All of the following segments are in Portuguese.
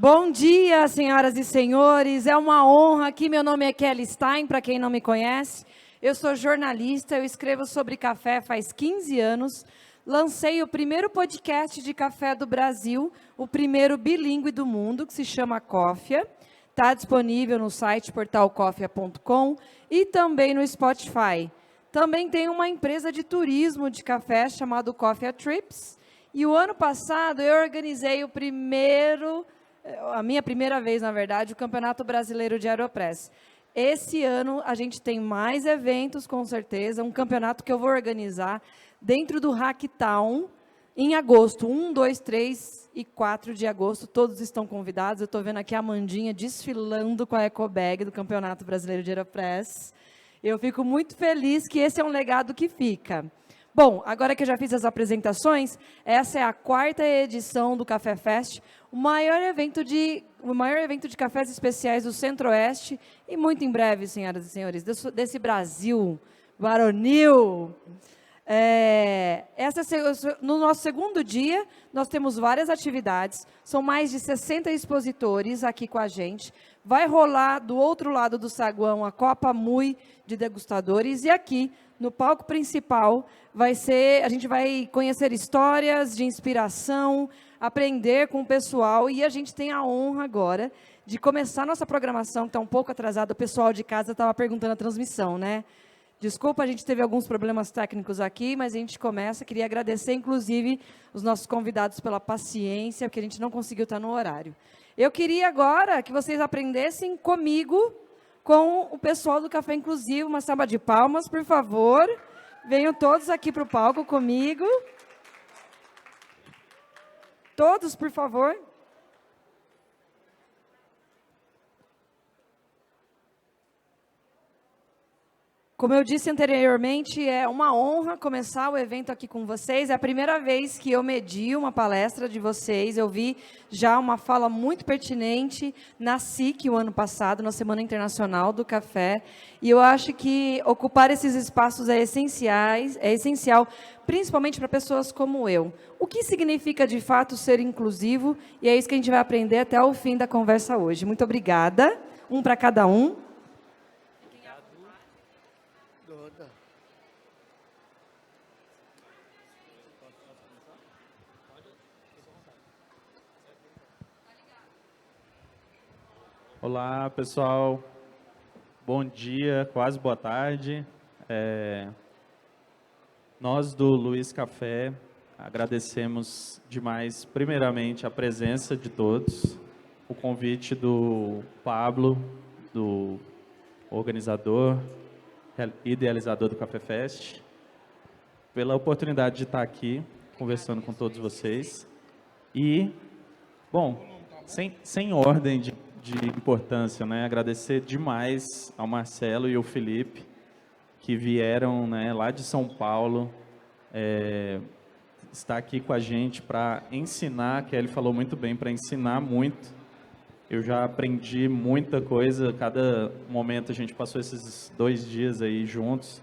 Bom dia, senhoras e senhores. É uma honra aqui. Meu nome é Kelly Stein, para quem não me conhece. Eu sou jornalista, eu escrevo sobre café faz 15 anos. Lancei o primeiro podcast de café do Brasil, o primeiro bilíngue do mundo, que se chama Coffea. Está disponível no site portalcoffea.com e também no Spotify. Também tem uma empresa de turismo de café chamada Coffea Trips. E o ano passado eu organizei a minha primeira vez, na verdade, o Campeonato Brasileiro de Aeropress. Esse ano a gente tem mais eventos, com certeza, um campeonato que eu vou organizar dentro do Hacktown, em agosto, 1, 2, 3 e 4 de agosto, todos estão convidados. Eu estou vendo aqui a Amandinha desfilando com a Ecobag do Campeonato Brasileiro de Aeropress. Eu fico muito feliz que esse é um legado que fica. Bom, agora que eu já fiz as apresentações, essa é a 4ª edição do Café Fest, o maior evento de cafés especiais do Centro-Oeste e muito em breve, senhoras e senhores, desse Brasil varonil. No nosso segundo dia, nós temos várias atividades, são mais de 60 expositores aqui com a gente. Vai rolar do outro lado do saguão a Copa Mui de degustadores e aqui, no palco principal, a gente vai conhecer histórias de inspiração, aprender com o pessoal e a gente tem a honra agora de começar nossa programação, que está um pouco atrasada. O pessoal de casa estava perguntando a transmissão, né? Desculpa, a gente teve alguns problemas técnicos aqui, mas a gente começa. Queria agradecer, inclusive, os nossos convidados pela paciência, porque a gente não conseguiu estar no horário. Eu queria agora que vocês aprendessem comigo, com o pessoal do Café Inclusivo. Uma salva de palmas, por favor. Venham todos aqui para o palco comigo. Todos, por favor. Como eu disse anteriormente, é uma honra começar o evento aqui com vocês. É a primeira vez que eu medio uma palestra de vocês. Eu vi já uma fala muito pertinente na SIC o ano passado, na Semana Internacional do Café. E eu acho que ocupar esses espaços é essencial, principalmente para pessoas como eu. O que significa, de fato, ser inclusivo? E é isso que a gente vai aprender até o fim da conversa hoje. Muito obrigada. Um para cada um. Olá, pessoal. Bom dia, quase boa tarde. Nós do Luiz Café agradecemos demais, primeiramente, a presença de todos, o convite do Pablo, do organizador, idealizador do Café Fest, pela oportunidade de estar aqui conversando com todos vocês. E, bom, sem ordem de importância, né? Agradecer demais ao Marcelo e ao Felipe, que vieram, né, lá de São Paulo, estar aqui com a gente para ensinar, que ele falou muito bem, para ensinar muito. Eu já aprendi muita coisa, cada momento a gente passou esses 2 dias aí juntos,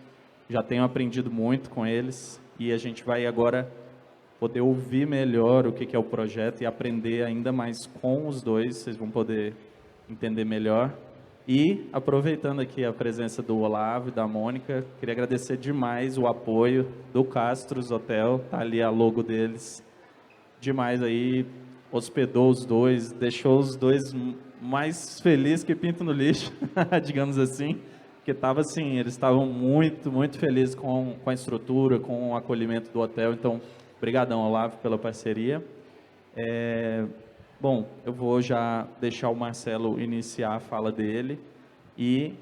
já tenho aprendido muito com eles, e a gente vai agora poder ouvir melhor o que é o projeto e aprender ainda mais com os dois, vocês vão poder entender melhor. E, aproveitando aqui a presença do Olavo e da Mônica, queria agradecer demais o apoio do Castros Hotel, tá ali a logo deles, demais aí, hospedou os dois, deixou os dois mais felizes que pinto no lixo, digamos assim, porque tava assim, eles estavam muito, muito felizes com a estrutura, com o acolhimento do hotel. Então, brigadão, Olavo, pela parceria. Bom, eu vou já deixar o Marcelo iniciar a fala dele e,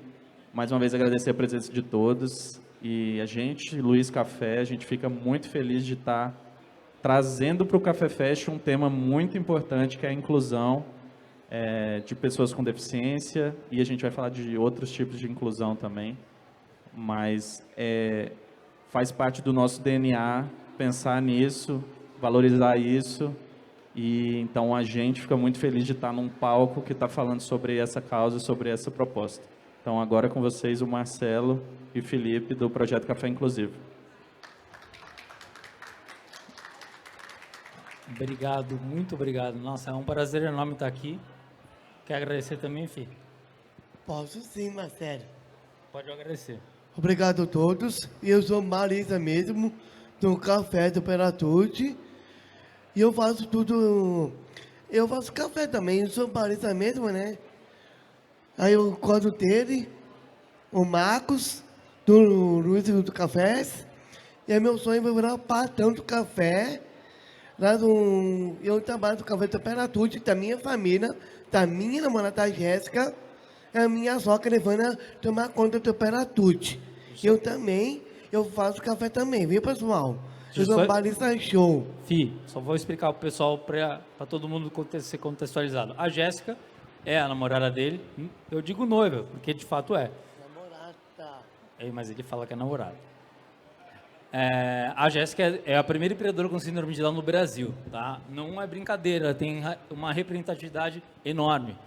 mais uma vez, agradecer a presença de todos. E a gente, Luiz Café, a gente fica muito feliz de estar trazendo para o Café Fest um tema muito importante, que é a inclusão de pessoas com deficiência, e a gente vai falar de outros tipos de inclusão também, mas faz parte do nosso DNA pensar nisso, valorizar isso. E então a gente fica muito feliz de estar num palco que está falando sobre essa causa, sobre essa proposta. Então agora com vocês o Marcelo e o Felipe do Projeto Café Inclusivo. Obrigado, muito obrigado. Nossa, é um prazer enorme estar aqui. Quer agradecer também, Fih? Posso sim, Marcelo. Pode agradecer. Obrigado a todos. Eu sou Marisa mesmo, do Café do Peratute. E eu faço tudo. Eu faço café também, eu sou Marisa mesmo, né? Aí eu gosto dele, o Marcos, do Luiz do Cafés. E é meu sonho vai virar patrão do café. Lá no, eu trabalho no Café do Peratute, da minha família, da minha namorada Jéssica. A minha sogra levando a tomar conta do Peratute. Eu também, eu faço café também, viu, pessoal? Eu sou barista show. Fih, só vou explicar para o pessoal, para todo mundo ser contextualizado. A Jéssica é a namorada dele. Eu digo noiva, porque de fato é. Namorada. Mas ele fala que é namorada. A Jéssica é a primeira empreendedora com síndrome de Down no Brasil. Tá? Não é brincadeira, tem uma representatividade enorme.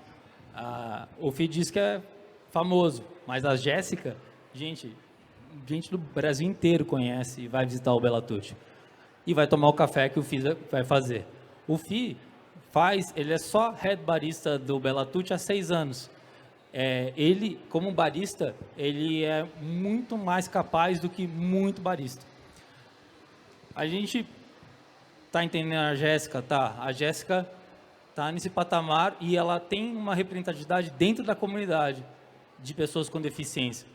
O Fih diz que é famoso, mas a Jéssica, gente do Brasil inteiro conhece e vai visitar o Belatute. E vai tomar o café que o Fih vai fazer. O Fih ele é só head barista do Belatute há 6 anos. Ele, como barista, ele é muito mais capaz do que muito barista. A gente tá entendendo a Jéssica, tá? A Jéssica tá nesse patamar e ela tem uma representatividade dentro da comunidade de pessoas com deficiência.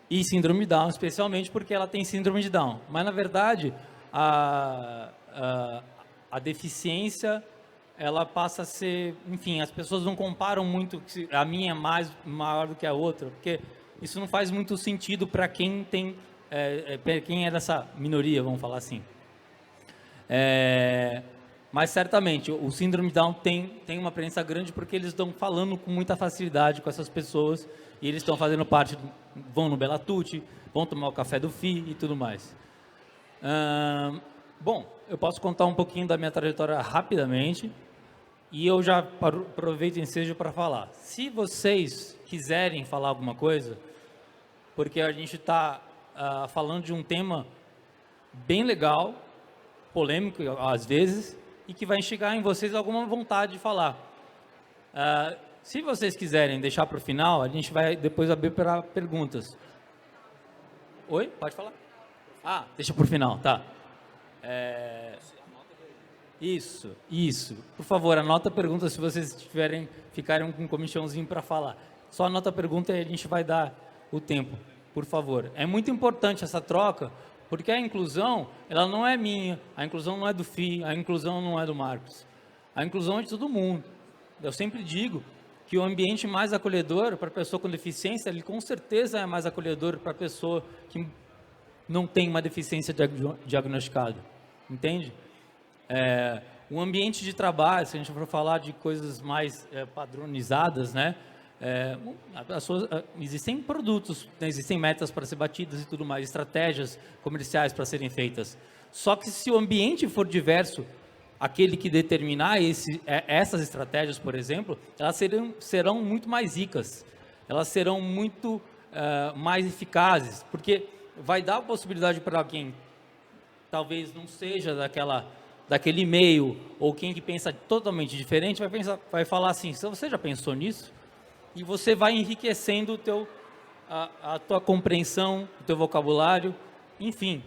E síndrome de Down, especialmente porque ela tem síndrome de Down. Mas, na verdade, a deficiência, ela passa a ser... Enfim, as pessoas não comparam muito, a minha é maior do que a outra, porque isso não faz muito sentido para quem tem... quem é dessa minoria, vamos falar assim. Mas, certamente, o síndrome de Down tem uma presença grande porque eles estão falando com muita facilidade com essas pessoas e eles estão fazendo parte, vão no Belatute, vão tomar o café do Fih e tudo mais. Bom, eu posso contar um pouquinho da minha trajetória rapidamente e eu já aproveito o ensejo para falar. Se vocês quiserem falar alguma coisa, porque a gente está falando de um tema bem legal, polêmico às vezes, e que vai instigar em vocês alguma vontade de falar. Se vocês quiserem deixar para o final, a gente vai depois abrir para perguntas. Oi? Pode falar? Deixa para o final, tá. Isso. Por favor, anota a pergunta se vocês ficarem com um comichãozinho para falar. Só anota a pergunta e a gente vai dar o tempo, por favor. É muito importante essa troca, porque a inclusão, ela não é minha, a inclusão não é do Fih, a inclusão não é do Marcos. A inclusão é de todo mundo. Eu sempre digo que o ambiente mais acolhedor para a pessoa com deficiência, ele com certeza é mais acolhedor para a pessoa que não tem uma deficiência diagnosticada. Entende? Um ambiente de trabalho, se a gente for falar de coisas mais padronizadas, né? Existem produtos, né? Existem metas para ser batidas e tudo mais, estratégias comerciais para serem feitas. Só que se o ambiente for diverso, aquele que determinar essas estratégias, por exemplo, elas serão muito mais ricas, elas serão muito mais eficazes, porque vai dar a possibilidade para quem talvez não seja daquele meio, ou quem que pensa totalmente diferente, vai falar assim, você já pensou nisso? E você vai enriquecendo a tua compreensão, o teu vocabulário, enfim.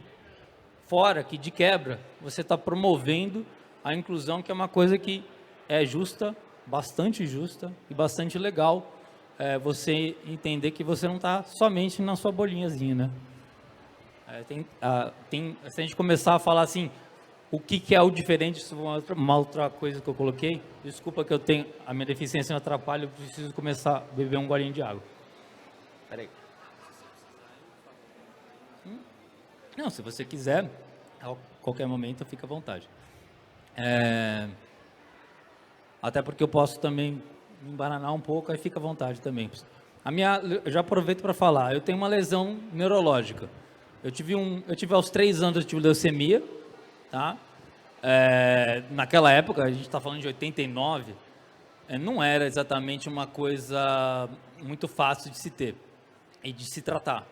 Fora que, de quebra, você está promovendo a inclusão, que é uma coisa que é justa, bastante justa e bastante legal. Você entender que você não está somente na sua bolinhazinha, né? Se a gente começar a falar assim, o que é o diferente, isso é uma outra coisa que eu coloquei. Desculpa que a minha deficiência me atrapalha, eu preciso começar a beber um golinho de água. Peraí. Não, se você quiser, a qualquer momento, fica à vontade. Até porque eu posso também me embananar um pouco, aí fica à vontade também. Eu já aproveito para falar, eu tenho uma lesão neurológica. Eu tive aos 3 anos, eu tive leucemia, tá? Naquela época, a gente está falando de 89, não era exatamente uma coisa muito fácil de se ter e de se tratar.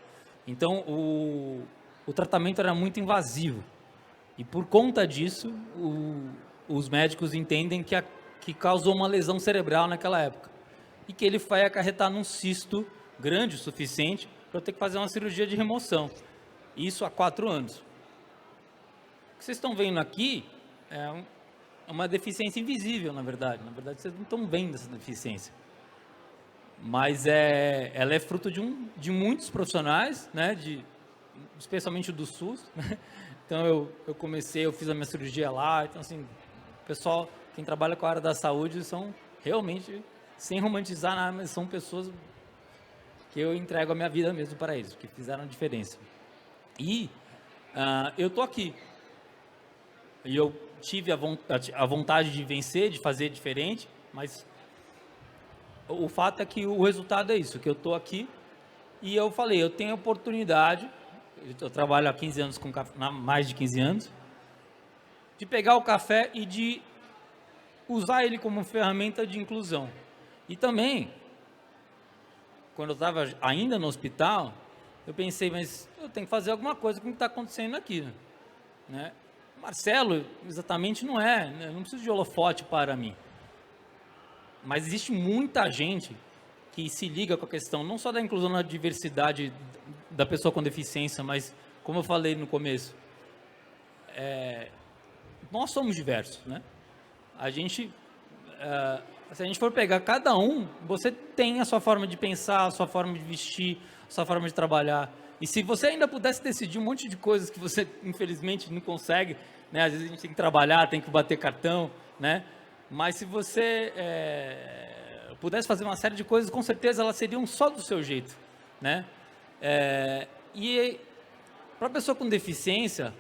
Então, o tratamento era muito invasivo. E por conta disso, os médicos entendem que causou uma lesão cerebral naquela época. E que ele vai acarretar num cisto grande o suficiente para eu ter que fazer uma cirurgia de remoção. Isso há 4 anos. O que vocês estão vendo aqui é uma deficiência invisível, na verdade. Na verdade, vocês não estão vendo essa deficiência. Mas ela é fruto de muitos profissionais, né, especialmente do SUS. Né? Então, eu fiz a minha cirurgia lá. Então, assim, o pessoal, quem trabalha com a área da saúde, são realmente, sem romantizar nada, mas são pessoas que eu entrego a minha vida mesmo para eles, que fizeram a diferença. E eu estou aqui. E eu tive a vontade de vencer, de fazer diferente, mas o fato é que o resultado é isso, que eu estou aqui e eu falei, eu tenho a oportunidade, eu trabalho há 15 anos com café, mais de 15 anos, de pegar o café e de usar ele como ferramenta de inclusão. E também, quando eu estava ainda no hospital, eu pensei, mas eu tenho que fazer alguma coisa com o que está acontecendo aqui, né? Marcelo, exatamente não é, né? Não preciso de holofote para mim. Mas existe muita gente que se liga com a questão, não só da inclusão na diversidade da pessoa com deficiência, mas, como eu falei no começo, nós somos diversos, né? Se a gente for pegar cada um, você tem a sua forma de pensar, a sua forma de vestir, a sua forma de trabalhar. E se você ainda pudesse decidir um monte de coisas que você, infelizmente, não consegue, né? Às vezes a gente tem que trabalhar, tem que bater cartão, né? Mas se você pudesse fazer uma série de coisas, com certeza elas seriam só do seu jeito, né? E para a pessoa com deficiência,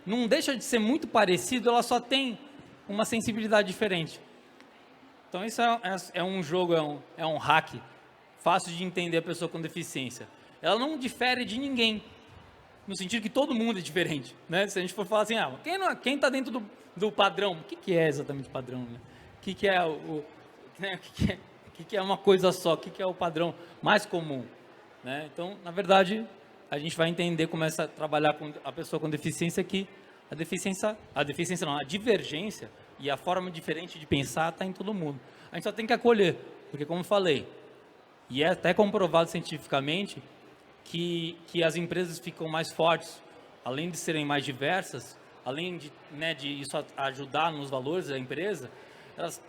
não deixa de ser muito parecido, ela só tem uma sensibilidade diferente. Então isso é um jogo, é um hack fácil de entender a pessoa com deficiência. Ela não difere de ninguém, no sentido que todo mundo é diferente, né? Se a gente for falar assim, quem está dentro do padrão, o que é exatamente padrão, né? O que é o que é uma coisa só, o que é o padrão mais comum, né? Então, na verdade, a gente vai entender, começa a trabalhar com a pessoa com deficiência, que a divergência e a forma diferente de pensar está em todo mundo. A gente só tem que acolher, porque como eu falei, e é até comprovado cientificamente, que as empresas ficam mais fortes, além de serem mais diversas, além de isso ajudar nos valores da empresa,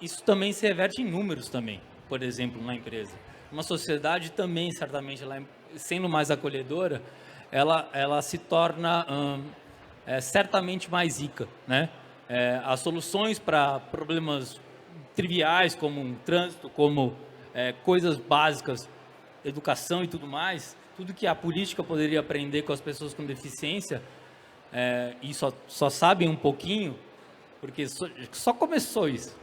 isso também se reverte em números também, por exemplo, na empresa. Uma sociedade também, certamente, ela, sendo mais acolhedora, ela se torna certamente mais rica, né? As soluções para problemas triviais, como um trânsito, como coisas básicas, educação e tudo mais, tudo que a política poderia aprender com as pessoas com deficiência, e só sabem um pouquinho, porque só começou isso,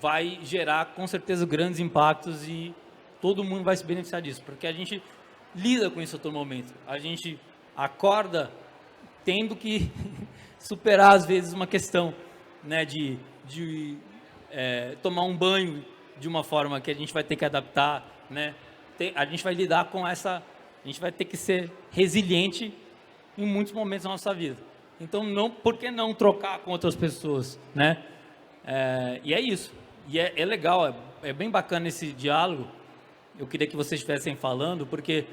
vai gerar com certeza grandes impactos e todo mundo vai se beneficiar disso, porque a gente lida com isso a todo momento, a gente acorda tendo que superar às vezes uma questão, né, de tomar um banho de uma forma que a gente vai ter que adaptar, né? A gente vai lidar com essa, a gente vai ter que ser resiliente em muitos momentos da nossa vida. Então, por que não trocar com outras pessoas, né? E é isso. E é legal, é bem bacana esse diálogo. Eu queria que vocês estivessem falando, porque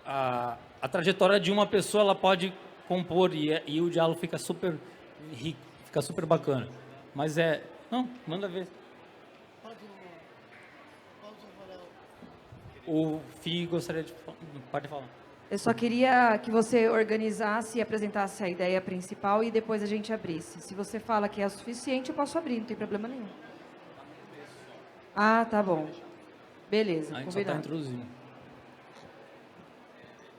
a trajetória de uma pessoa, ela pode compor, e o diálogo fica super rico, fica super bacana. Mas não, manda ver. O Fih gostaria de... Pode falar. Eu só queria que você organizasse e apresentasse a ideia principal e depois a gente abrisse. Se você fala que é o suficiente, eu posso abrir, não tem problema nenhum. Ah, tá bom. Beleza, A gente só está introduzindo.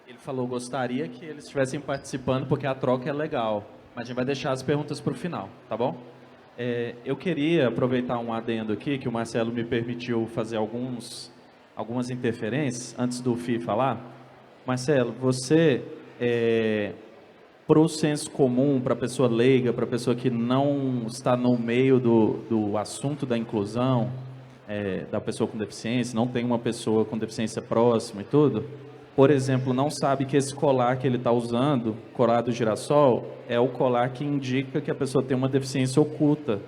Ele falou, gostaria que eles estivessem participando, porque a troca é legal. Mas a gente vai deixar as perguntas para o final, tá bom? Eu queria aproveitar um adendo aqui, que o Marcelo me permitiu fazer algumas interferências, antes do Fih falar. Marcelo, você, para o senso comum, para a pessoa leiga, para a pessoa que não está no meio do assunto da inclusão, da pessoa com deficiência, não tem uma pessoa com deficiência próxima e tudo, por exemplo, não sabe que esse colar que ele está usando, colar do girassol, é o colar que indica que a pessoa tem uma deficiência oculta.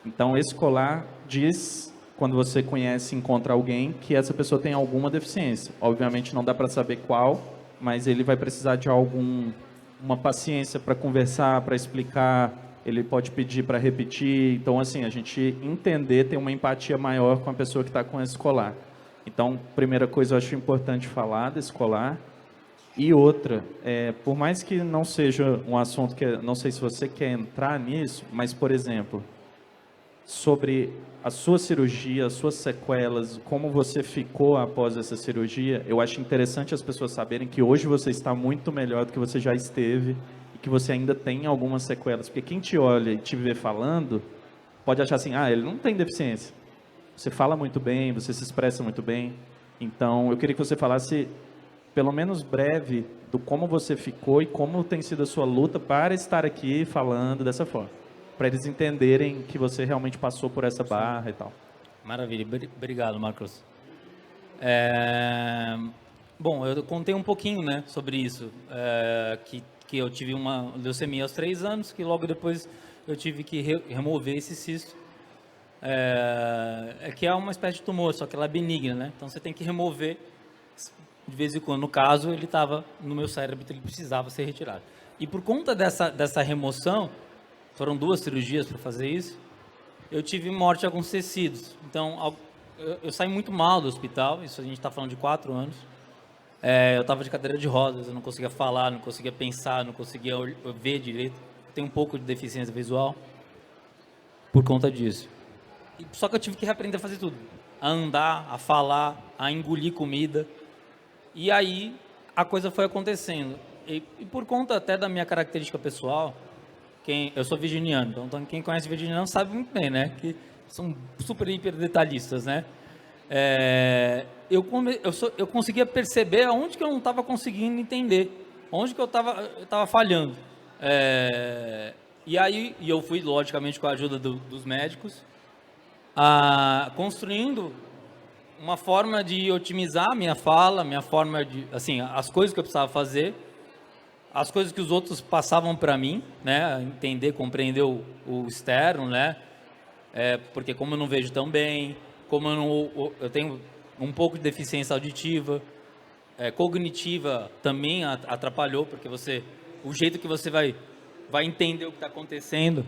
Então, esse colar diz, quando você conhece e encontra alguém, que essa pessoa tem alguma deficiência. Obviamente, não dá para saber qual, mas ele vai precisar de uma paciência para conversar, para explicar, ele pode pedir para repetir. Então, assim, a gente entender, ter uma empatia maior com a pessoa que está com esse colar. Então, primeira coisa, eu acho importante falar desse colar. E outra, por mais que não seja um assunto que, não sei se você quer entrar nisso, mas, por exemplo, sobre a sua cirurgia, as suas sequelas, como você ficou após essa cirurgia, eu acho interessante as pessoas saberem que hoje você está muito melhor do que você já esteve e que você ainda tem algumas sequelas. Porque quem te olha e te vê falando, pode achar assim, ele não tem deficiência. Você fala muito bem, você se expressa muito bem. Então, eu queria que você falasse, pelo menos breve, do como você ficou e como tem sido a sua luta para estar aqui falando dessa forma. Para eles entenderem que você realmente passou por essa barra e tal. Maravilha, obrigado, Marcos. Bom, eu contei um pouquinho, né, sobre isso, que eu tive uma leucemia aos 3 anos, que logo depois eu tive que remover esse cisto, que é uma espécie de tumor, só que ela é benigna, né, então você tem que remover de vez em quando. No caso, ele estava no meu cérebro, então ele precisava ser retirado. E por conta dessa remoção, foram 2 cirurgias para fazer isso, eu tive morte de alguns tecidos. Então, eu saí muito mal do hospital, isso a gente está falando de 4 anos. Eu estava de cadeira de rodas, eu não conseguia falar, não conseguia pensar, não conseguia ver direito. Tenho um pouco de deficiência visual por conta disso. Só que eu tive que reaprender a fazer tudo. A andar, a falar, a engolir comida. E aí, a coisa foi acontecendo. E por conta até da minha característica pessoal, eu sou virginiano, então quem conhece virginiano sabe muito bem, né? Que são super hiper detalhistas, né? Eu conseguia perceber aonde que eu não estava conseguindo entender, onde que eu estava falhando. E aí eu fui, logicamente, com a ajuda dos médicos, construindo uma forma de otimizar a minha fala, minha forma de, assim, as coisas que eu precisava fazer, as coisas que os outros passavam para mim, né, entender, compreender o externo, né, porque como eu não vejo tão bem, como eu tenho um pouco de deficiência auditiva, cognitiva também atrapalhou, porque o jeito que você vai entender o que está acontecendo,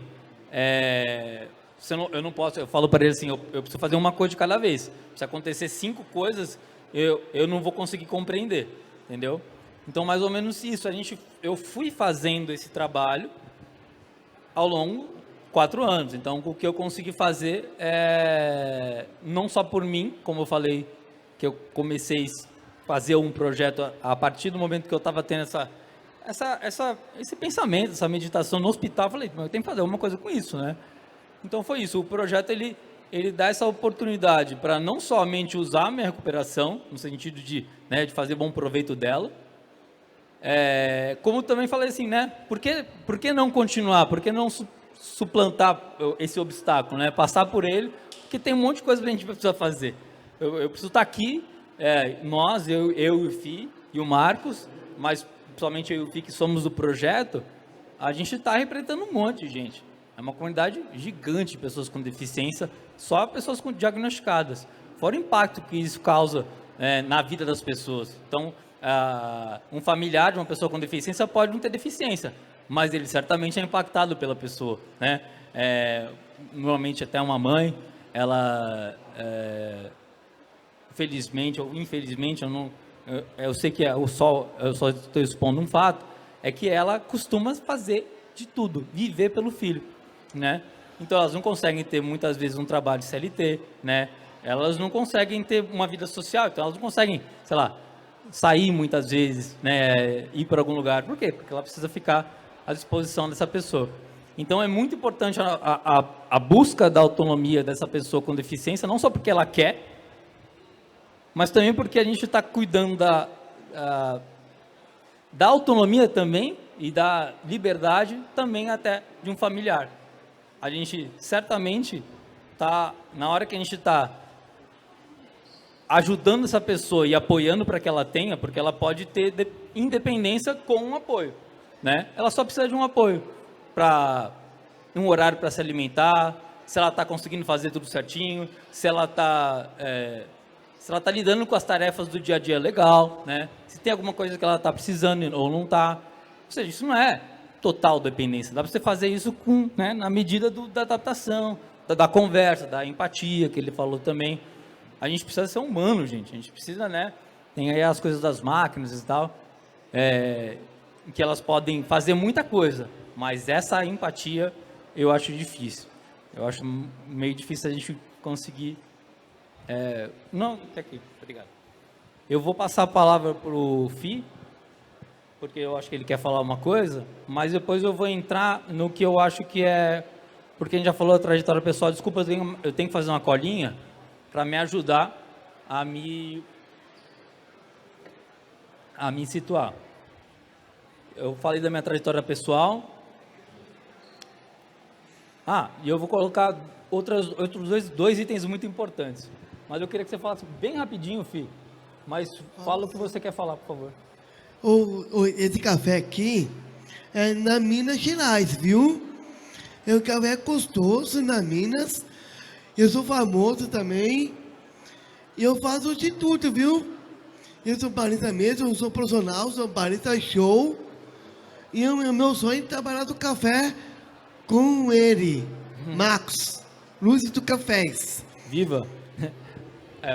eu não posso, eu falo para ele assim, eu preciso fazer uma coisa de cada vez, se acontecer 5 coisas, eu não vou conseguir compreender, entendeu? Então, mais ou menos isso, eu fui fazendo esse trabalho ao longo de 4 anos. Então, o que eu consegui fazer, não só por mim, como eu falei, que eu comecei a fazer um projeto a partir do momento que eu estava tendo esse pensamento, essa meditação no hospital, eu falei, eu tenho que fazer alguma coisa com isso, né? Então, foi isso. O projeto, ele dá essa oportunidade para não somente usar a minha recuperação, no sentido de fazer bom proveito dela, como também falei assim, né? Por que não continuar? Por que não suplantar esse obstáculo, né? Passar por ele, porque tem um monte de coisa que a gente precisa fazer. Eu preciso estar aqui, nós, eu e o Fih e o Marcos, mas principalmente eu e o Fih, que somos do projeto, a gente está representando um monte de gente. É uma comunidade gigante de pessoas com deficiência, só pessoas diagnosticadas. Fora o impacto que isso causa na vida das pessoas. Então, um familiar de uma pessoa com deficiência pode não ter deficiência, mas ele certamente é impactado pela pessoa, né? Normalmente até uma mãe, ela, felizmente ou infelizmente, eu sei que eu só estou expondo um fato, é que ela costuma fazer de tudo, viver pelo filho, né? Então elas não conseguem ter muitas vezes um trabalho de CLT, né? Elas não conseguem ter uma vida social, então elas não conseguem, sei lá, sair muitas vezes, né, ir para algum lugar. Por quê? Porque ela precisa ficar à disposição dessa pessoa. Então é muito importante a busca da autonomia dessa pessoa com deficiência, não só porque ela quer, mas também porque a gente está cuidando da autonomia também e da liberdade também até de um familiar. A gente certamente está, na hora que a gente está ajudando essa pessoa e apoiando para que ela tenha, porque ela pode ter independência com um apoio, né? Ela só precisa de um apoio para um horário para se alimentar, se ela está conseguindo fazer tudo certinho, se ela está lidando com as tarefas do dia a dia legal, né? Se tem alguma coisa que ela está precisando ou não está. Ou seja, isso não é total dependência. Dá para você fazer isso né, na medida da adaptação, da conversa, da empatia que ele falou também. A gente precisa ser humano, gente. A gente precisa, né? Tem aí as coisas das máquinas e tal, que elas podem fazer muita coisa, mas essa empatia eu acho difícil. Eu acho meio difícil a gente conseguir. Não, tá aqui, obrigado. Eu vou passar a palavra para o Fih, porque eu acho que ele quer falar uma coisa, mas depois eu vou entrar no que eu acho que porque a gente já falou da trajetória pessoal. Desculpa, eu tenho que fazer uma colinha para me ajudar a me situar. Eu falei da minha trajetória pessoal. E eu vou colocar outros dois itens muito importantes. Mas eu queria que você falasse bem rapidinho, Fih. Mas fala o que você quer falar, por favor. Esse café aqui é na Minas Gerais, viu? É um café gostoso na Minas. Eu sou famoso também. E eu faço de tudo, viu? Eu sou barista mesmo, eu sou profissional, sou barista show. E o meu sonho é trabalhar no café com ele, Marcos, Luz do Cafés. Viva!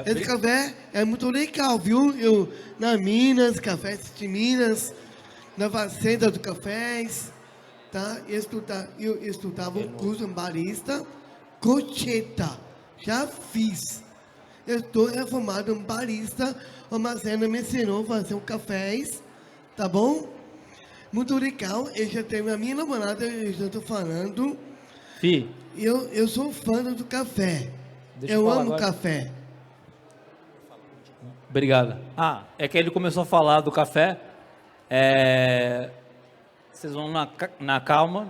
Esse café é muito legal, viu? Eu, na Minas, Cafés de Minas, na Fazenda do Cafés, tá? Eu estudava o curso de barista, cocheta, já fiz. Eu estou reformado em barista, a Marcela me ensinou a fazer um cafés, tá bom? Muito legal, eu já tenho a minha namorada, eu já estou falando. Fih. Eu sou fã do café, eu amo café. Obrigado. É que ele começou a falar do café. Vocês vão na Calma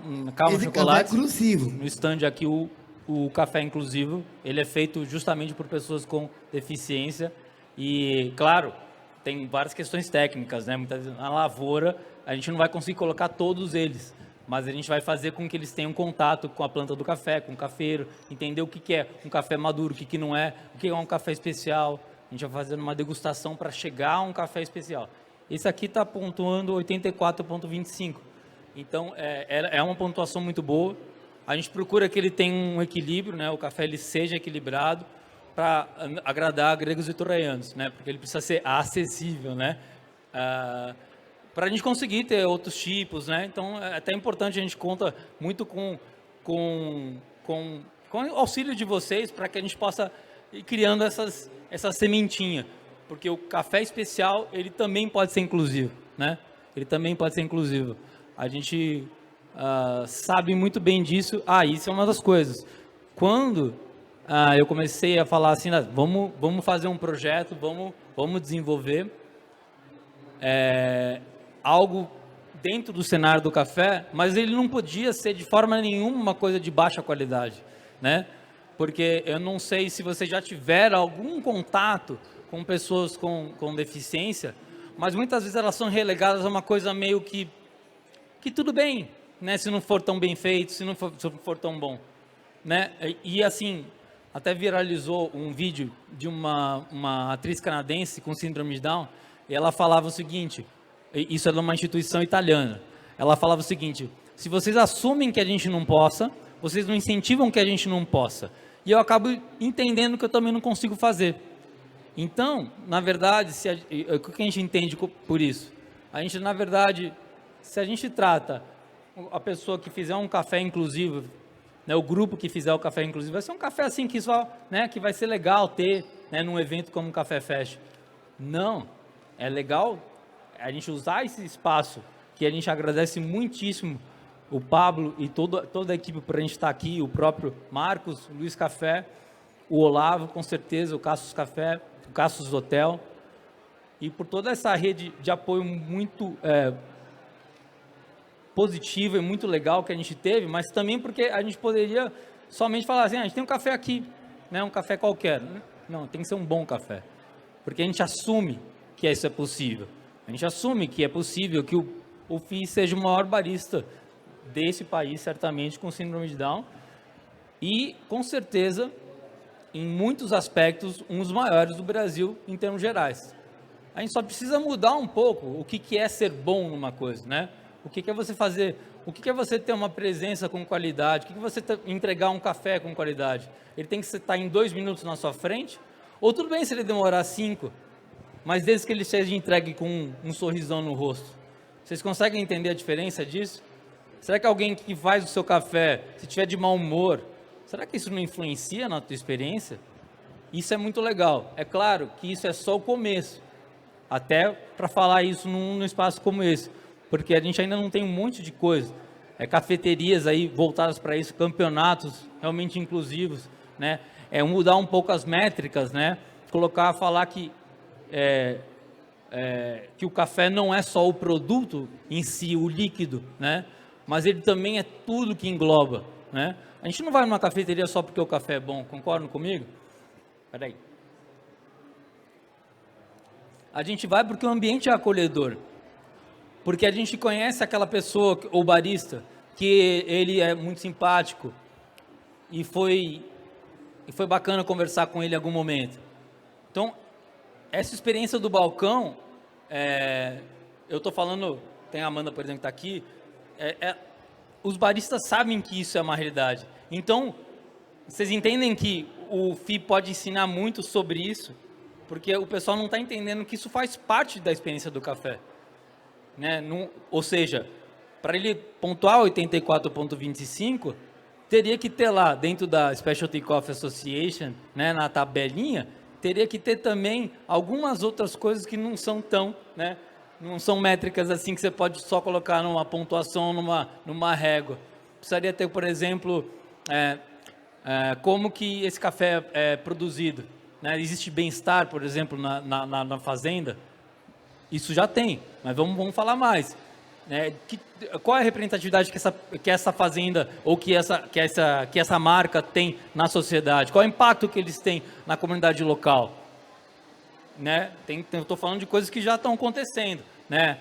Esse Chocolate. Café exclusivo. No stand aqui, o café inclusivo. Ele é feito justamente por pessoas com deficiência. E, claro, tem várias questões técnicas, né? Muitas vezes, na lavoura, a gente não vai conseguir colocar todos eles. Mas a gente vai fazer com que eles tenham contato com a planta do café, com o cafeiro, entender o que é um café maduro, o que não é, o que é um café especial. A gente vai fazendo uma degustação para chegar a um café especial. Esse aqui está pontuando 84,25. Então, é uma pontuação muito boa. A gente procura que ele tenha um equilíbrio, né? O café ele seja equilibrado para agradar gregos e troianos, né? Porque ele precisa ser acessível, né? Para a gente conseguir ter outros tipos, né? Então, é até importante, a gente conta muito com o auxílio de vocês para que a gente possa ir criando essa sementinha, porque o café especial, ele também pode ser inclusivo, né? Ele também pode ser inclusivo. A gente sabe muito bem disso. Isso é uma das coisas. Quando eu comecei a falar assim, vamos fazer um projeto, vamos desenvolver algo dentro do cenário do café, mas ele não podia ser de forma nenhuma uma coisa de baixa qualidade, né? Porque eu não sei se vocês já tiveram algum contato com pessoas com deficiência, mas muitas vezes elas são relegadas a uma coisa meio que tudo bem, né? Se não for tão bem feito, se não for tão bom, né? E assim, até viralizou um vídeo de uma atriz canadense com síndrome de Down, e ela falava o seguinte, isso é de uma instituição italiana, ela falava o seguinte: se vocês assumem que a gente não possa, vocês não incentivam que a gente não possa. E eu acabo entendendo que eu também não consigo fazer. Então, na verdade, o que a gente entende por isso? A gente, na verdade, se a gente trata a pessoa que fizer um café inclusivo, né, o grupo que fizer o café inclusivo, vai ser um café assim que só, né, que vai ser legal ter, né, num evento como o Café Fest. Não, é legal a gente usar esse espaço, que a gente agradece muitíssimo o Pablo e toda a equipe por a gente estar aqui, o próprio Marcos, o Luiz Café, o Olavo, com certeza, o Cassius Café, o Cassius Hotel, e por toda essa rede de apoio muito positiva e muito legal que a gente teve, mas também porque a gente poderia somente falar assim, a gente tem um café aqui, né, um café qualquer. Não, tem que ser um bom café. Porque a gente assume que isso é possível. A gente assume que é possível que o Fi seja o maior barista desse país, certamente, com síndrome de Down. E, com certeza, em muitos aspectos, um dos maiores do Brasil, em termos gerais. A gente só precisa mudar um pouco o que é ser bom numa coisa, né? O que é você fazer, o que é você ter uma presença com qualidade, o que é você entregar um café com qualidade. Ele tem que estar em 2 minutos na sua frente, ou tudo bem se ele demorar 5, mas desde que ele seja entregue com um sorrisão no rosto. Vocês conseguem entender a diferença disso? Será que alguém que faz o seu café, se tiver de mau humor, será que isso não influencia na tua experiência? Isso é muito legal. É claro que isso é só o começo, até para falar isso num espaço como esse, porque a gente ainda não tem um monte de coisa. Cafeterias aí voltadas para isso, campeonatos realmente inclusivos, né? Mudar um pouco as métricas, né? Falar que o café não é só o produto em si, o líquido, né? Mas ele também é tudo que engloba, né? A gente não vai numa cafeteria só porque o café é bom, concordam comigo? Peraí. A gente vai porque o ambiente é acolhedor, porque a gente conhece aquela pessoa, ou barista, que ele é muito simpático e foi bacana conversar com ele em algum momento. Então, essa experiência do balcão, eu estou falando, tem a Amanda, por exemplo, que está aqui, os baristas sabem que isso é uma realidade. Então, vocês entendem que o FI pode ensinar muito sobre isso, porque o pessoal não está entendendo que isso faz parte da experiência do café, né? Ou seja, para ele pontuar 84,25, teria que ter lá, dentro da Specialty Coffee Association, né, na tabelinha, teria que ter também algumas outras coisas que não são tão, né, não são métricas assim que você pode só colocar numa pontuação, numa régua. Precisaria ter, por exemplo, como que esse café é produzido, né? Existe bem-estar, por exemplo, na fazenda? Isso já tem, mas vamos falar mais. Qual é a representatividade que essa fazenda ou que essa marca tem na sociedade? Qual é o impacto que eles têm na comunidade local? Né? Eu estou falando de coisas que já estão acontecendo, né?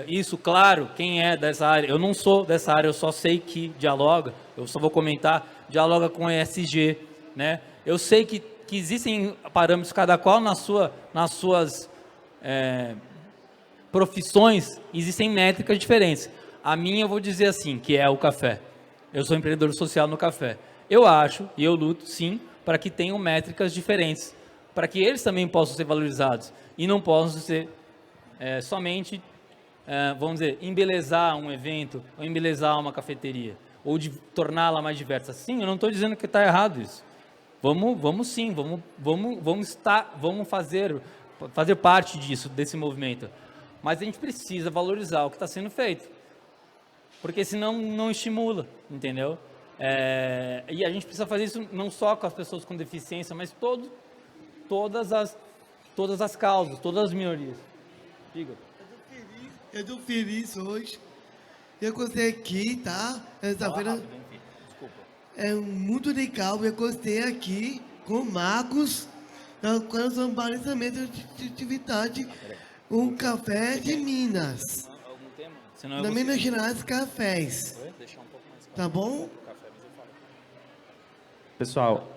Isso, claro, quem é dessa área, eu não sou dessa área, eu só sei que dialoga, eu só vou comentar, dialoga com ESG, né? Eu sei que existem parâmetros, cada qual nas suas profissões, existem métricas diferentes. A minha eu vou dizer assim, que é o café. Eu sou empreendedor social no café. Eu acho, e eu luto sim, para que tenham métricas diferentes, para que eles também possam ser valorizados e não possam ser somente, vamos dizer, embelezar um evento, ou embelezar uma cafeteria, ou de torná-la mais diversa. Sim, eu não estou dizendo que está errado isso. Vamos sim, vamos fazer parte disso, desse movimento. Mas a gente precisa valorizar o que está sendo feito, porque senão não estimula, entendeu? E a gente precisa fazer isso não só com as pessoas com deficiência, mas todas as causas, todas as minorias. Diga. Eu estou feliz hoje. Eu gostei aqui, tá? Essa-feira é muito legal. Eu gostei aqui com o Marcos, quando são balançamento de atividade, um café de Minas. Na Minas Gerais Cafés. Tá bom? Pessoal,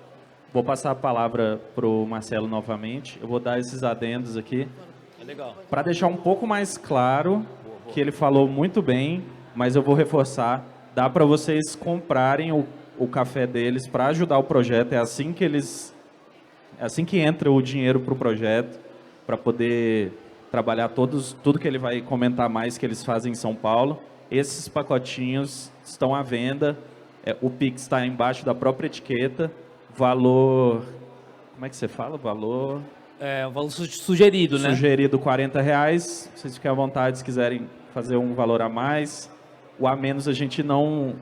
vou passar a palavra para o Marcelo novamente. Eu vou dar esses adendos aqui. Para deixar um pouco mais claro que ele falou muito bem, mas eu vou reforçar. Dá para vocês comprarem o café deles para ajudar o projeto. É assim que entra o dinheiro para o projeto, para poder trabalhar tudo que ele vai comentar mais que eles fazem em São Paulo. Esses pacotinhos estão à venda. O Pix está embaixo da própria etiqueta. Valor... Como é que você fala? Valor... o valor sugerido, né? Sugerido R$40. Vocês fiquem à vontade se quiserem fazer um valor a mais. O a menos a gente não...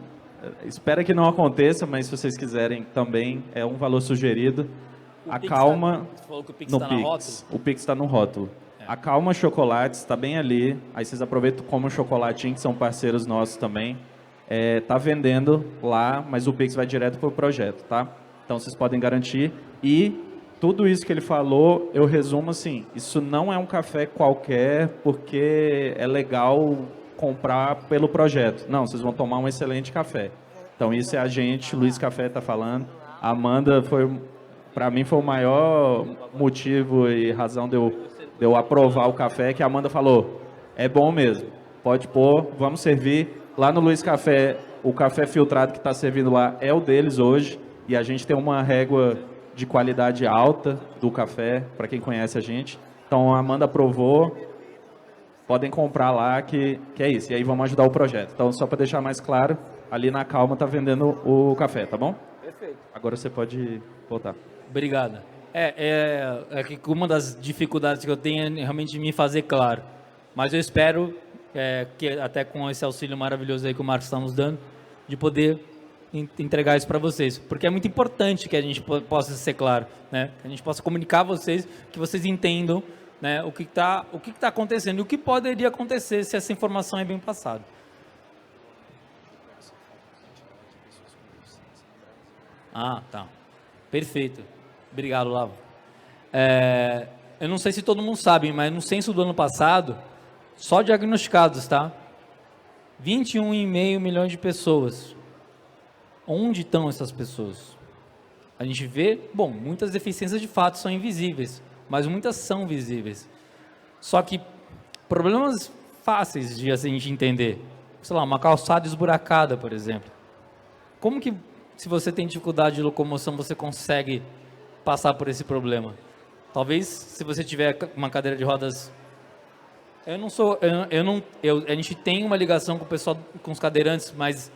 Espera que não aconteça, mas se vocês quiserem também, é um valor sugerido. A Calma... Você falou que o Pix no está no rótulo? O Pix está no rótulo. A Calma Chocolates está bem ali. Aí vocês aproveitam como chocolatinho, que são parceiros nossos também. Tá vendendo lá, mas o Pix vai direto para o projeto, tá? Então vocês podem garantir. E tudo isso que ele falou, eu resumo assim, isso não é um café qualquer porque é legal comprar pelo projeto. Não, vocês vão tomar um excelente café. Então isso é a gente, Luiz Café está falando. A Amanda para mim foi o maior motivo e razão de eu aprovar o café, que a Amanda falou, é bom mesmo, pode pôr, vamos servir. Lá no Luiz Café, o café filtrado que está servindo lá é o deles hoje, e a gente tem uma régua de qualidade alta do café, para quem conhece a gente. Então a Amanda aprovou, podem comprar lá, que é isso. E aí vamos ajudar o projeto. Então, só para deixar mais claro, ali na Calma está vendendo o café, tá bom? Perfeito. Agora você pode voltar. Obrigado. É que uma das dificuldades que eu tenho é realmente me fazer claro. Mas eu espero que até com esse auxílio maravilhoso aí que o Marcos está nos dando, de poder entregar isso para vocês. Porque é muito importante que a gente possa ser claro, né? Que a gente possa comunicar a vocês, que vocês entendam, né, o que tá acontecendo e o que poderia acontecer se essa informação é bem passada. Ah, tá. Perfeito. Obrigado, Lavo. Eu não sei se todo mundo sabe, mas no censo do ano passado, só diagnosticados, tá? 21,5 milhões de pessoas. Onde estão essas pessoas? A gente vê, bom, muitas deficiências de fato são invisíveis, mas muitas são visíveis. Só que problemas fáceis de a gente entender, sei lá, uma calçada esburacada, por exemplo. Como que, se você tem dificuldade de locomoção, você consegue passar por esse problema? Talvez, se você tiver uma cadeira de rodas... A gente tem uma ligação com o pessoal, com os cadeirantes, mas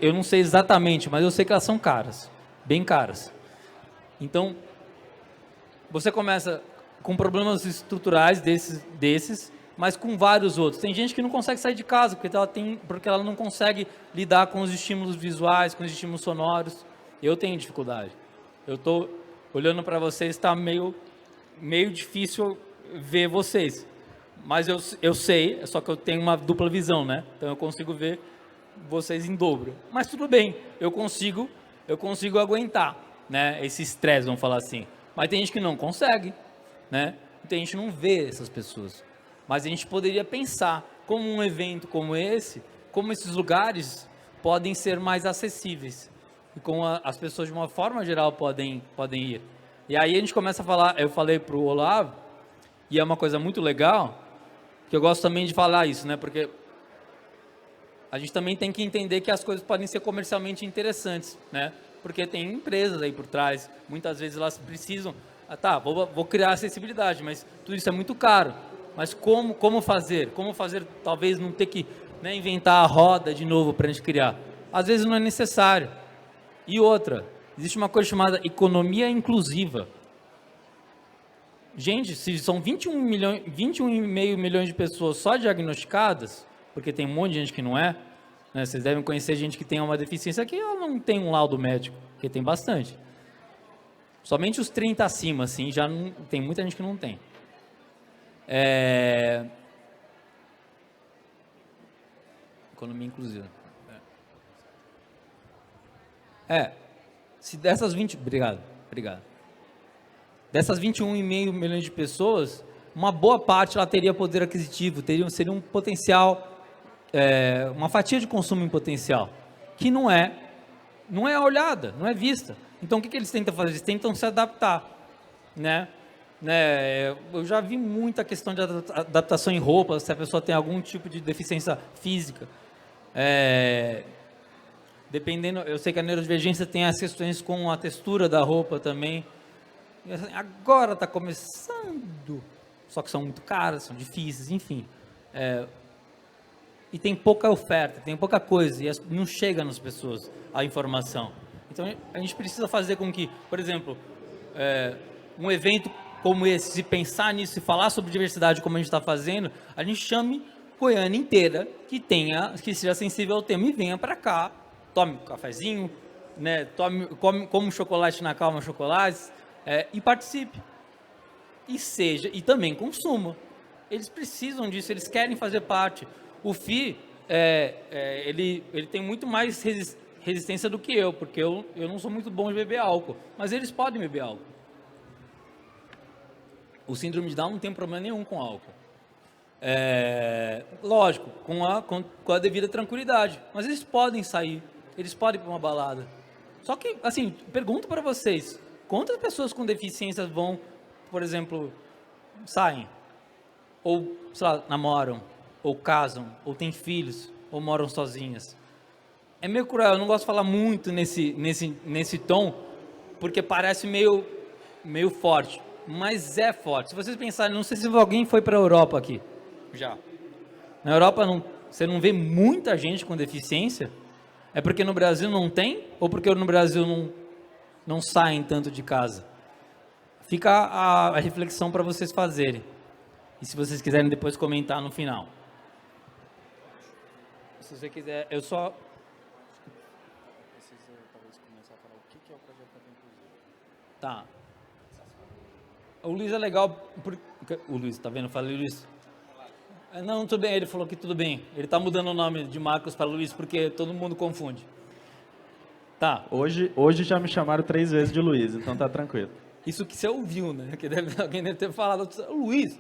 eu não sei exatamente, mas eu sei que elas são caras, bem caras. Então, você começa com problemas estruturais desses, mas com vários outros. Tem gente que não consegue sair de casa, porque ela não consegue lidar com os estímulos visuais, com os estímulos sonoros. Eu tenho dificuldade. Eu estou olhando para vocês, está meio difícil ver vocês. Mas eu sei, só que eu tenho uma dupla visão, né? Então eu consigo ver vocês em dobro. Mas tudo bem, eu consigo aguentar, né? Esse estresse, vamos falar assim. Mas tem gente que não consegue, né? Tem gente que não vê essas pessoas. Mas a gente poderia pensar como um evento como esse, como esses lugares podem ser mais acessíveis. E como as pessoas, de uma forma geral, podem ir. E aí a gente começa a falar, eu falei para o Olavo, e é uma coisa muito legal, que eu gosto também de falar isso, né? Porque a gente também tem que entender que as coisas podem ser comercialmente interessantes, né? Porque tem empresas aí por trás, muitas vezes elas precisam, vou criar acessibilidade, mas tudo isso é muito caro. Mas como fazer? Como fazer, talvez não ter que, né, inventar a roda de novo para a gente criar? Às vezes não é necessário. E outra, existe uma coisa chamada economia inclusiva. Gente, se são 21,5 milhões de pessoas só diagnosticadas, porque tem um monte de gente que não é, né? Vocês devem conhecer gente que tem uma deficiência que ela não tem um laudo médico, porque tem bastante. Somente os 30 acima, assim, já não, tem muita gente que não tem. Economia inclusiva. Se dessas 20... Obrigado. Dessas 21,5 milhões de pessoas, uma boa parte ela teria poder aquisitivo, seria um potencial, uma fatia de consumo em potencial, que não é olhada, não é vista. Então, o que eles tentam fazer? Eles tentam se adaptar, né? Eu já vi muita questão de adaptação em roupas, se a pessoa tem algum tipo de deficiência física. Dependendo, eu sei que a neurodivergência tem as questões com a textura da roupa também. Agora está começando, só que são muito caras, são difíceis, enfim. E tem pouca oferta, tem pouca coisa, e não chega nas pessoas a informação. Então a gente precisa fazer com que, por exemplo, um evento como esse, se pensar nisso e falar sobre diversidade como a gente está fazendo, a gente chame Goiânia inteira que seja sensível ao tema e venha para cá, tome um cafezinho, né, come um chocolate na Calma Chocolates, e participe. E também consuma. Eles precisam disso, eles querem fazer parte. O FI, ele tem muito mais resistência do que eu, porque eu não sou muito bom de beber álcool, mas eles podem beber álcool. o síndrome de Down não tem problema nenhum com álcool. Lógico, com a devida tranquilidade. Mas eles podem sair, eles podem ir para uma balada. Só que, assim, pergunto para vocês, quantas pessoas com deficiências vão, por exemplo, saem? Ou, sei lá, namoram, ou casam, ou têm filhos, ou moram sozinhas? É meio cruel, eu não gosto de falar muito nesse tom, porque parece meio forte, mas é forte. Se vocês pensarem, não sei se alguém foi para a Europa aqui, já. Na Europa você não vê muita gente com deficiência? É porque no Brasil não tem? Ou porque no Brasil não saem tanto de casa? Fica a reflexão para vocês fazerem. E se vocês quiserem depois comentar no final. Se você quiser, eu só... Tá. O Luiz é legal, o Luiz, tá vendo? Eu falei Luiz. Não, tudo bem, ele falou que tudo bem. Ele tá mudando o nome de Marcos para Luiz, porque todo mundo confunde. Tá. Hoje já me chamaram 3 vezes de Luiz, então tá tranquilo. Isso que você ouviu, né? Que alguém deve ter falado, Luiz.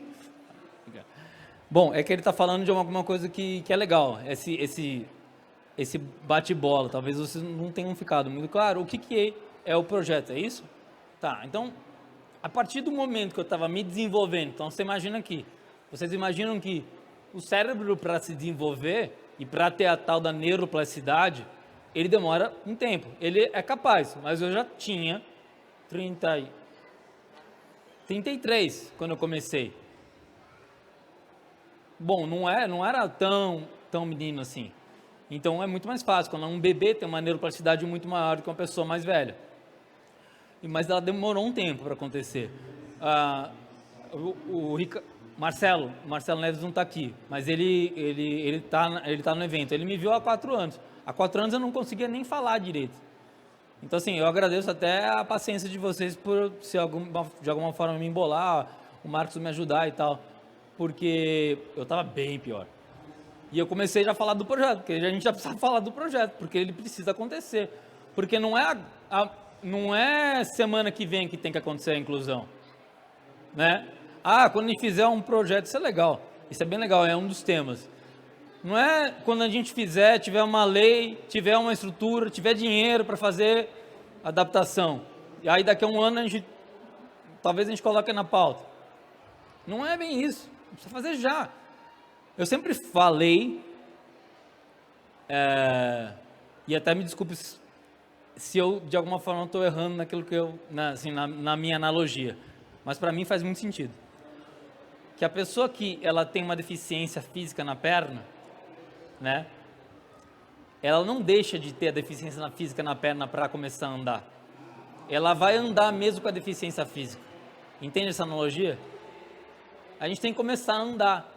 Bom, é que ele tá falando de alguma coisa que é legal, esse bate-bola. Talvez vocês não tenham ficado muito claro. O que é o projeto, é isso? Tá, então, a partir do momento que eu estava me desenvolvendo, então você imagina aqui, vocês imaginam que o cérebro para se desenvolver e para ter a tal da neuroplasticidade, ele demora um tempo. Ele é capaz, mas eu já tinha 33 quando eu comecei. Bom, não era tão menino assim. Então é muito mais fácil, quando um bebê tem uma neuroplasticidade muito maior do que uma pessoa mais velha. Mas ela demorou um tempo para acontecer. O Marcelo Neves não está aqui, mas ele tá no evento. Ele me viu há 4 anos. Há 4 anos eu não conseguia nem falar direito. Então, assim, eu agradeço até a paciência de vocês por, de alguma forma, me embolar, o Marcos me ajudar e tal, porque eu estava bem pior. E eu comecei já a falar do projeto, porque a gente já precisa falar do projeto, porque ele precisa acontecer. Porque não é semana que vem que tem que acontecer a inclusão, né? Quando a gente fizer um projeto, isso é legal, isso é bem legal, é um dos temas. Não é quando a gente tiver uma lei, tiver uma estrutura, tiver dinheiro para fazer adaptação, e aí daqui a um ano talvez a gente coloque na pauta. Não é bem isso, precisa fazer já. Eu sempre falei, e até me desculpe se eu de alguma forma estou errando naquilo que na minha analogia, mas para mim faz muito sentido. Que a pessoa que ela tem uma deficiência física na perna, né? Ela não deixa de ter a deficiência física na perna para começar a andar. Ela vai andar mesmo com a deficiência física. Entende essa analogia? A gente tem que começar a andar,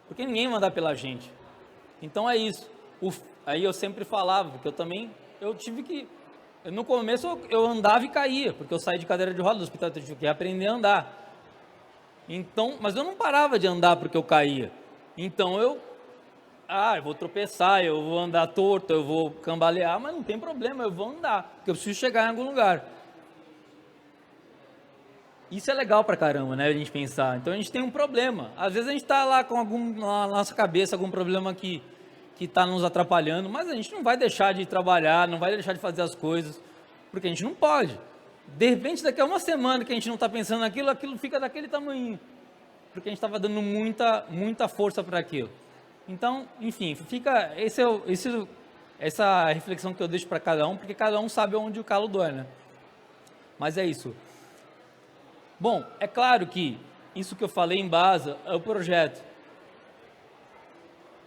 porque ninguém vai andar pela gente. Então é isso. Aí eu sempre falava que no começo eu andava e caía, porque eu saí de cadeira de rodas do hospital, eu tive que aprender a andar. Então, mas eu não parava de andar porque eu caía. Então eu vou tropeçar, eu vou andar torto, eu vou cambalear, mas não tem problema, eu vou andar, porque eu preciso chegar em algum lugar. Isso é legal pra caramba, né, a gente pensar. Então a gente tem um problema. Às vezes a gente está lá com na nossa cabeça algum problema que está nos atrapalhando, mas a gente não vai deixar de trabalhar, não vai deixar de fazer as coisas, porque a gente não pode. De repente, daqui a uma semana que a gente não está pensando naquilo, aquilo fica daquele tamanho, porque a gente estava dando muita força para aquilo. Então, enfim, fica essa reflexão que eu deixo para cada um, porque cada um sabe onde o calo dói, né? Mas é isso. Bom, é claro que isso que eu falei em base é o projeto.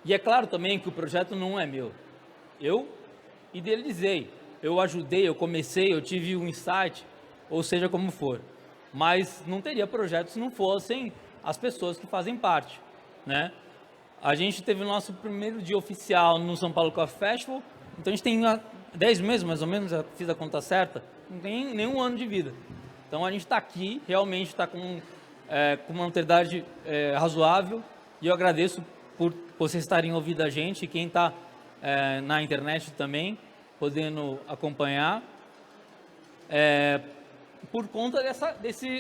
E é claro também que o projeto não é meu. Eu idealizei, eu ajudei, eu comecei, eu tive um insight, ou seja como for. Mas não teria projeto se não fossem as pessoas que fazem parte, né? A gente teve o nosso primeiro dia oficial no São Paulo Coffee Festival, então a gente tem 10 meses mais ou menos, já fiz a conta certa, não tem nenhum ano de vida. Então a gente está aqui, realmente está com uma autoridade razoável, e eu agradeço por vocês estarem ouvindo a gente, e quem está na internet também, podendo acompanhar. por conta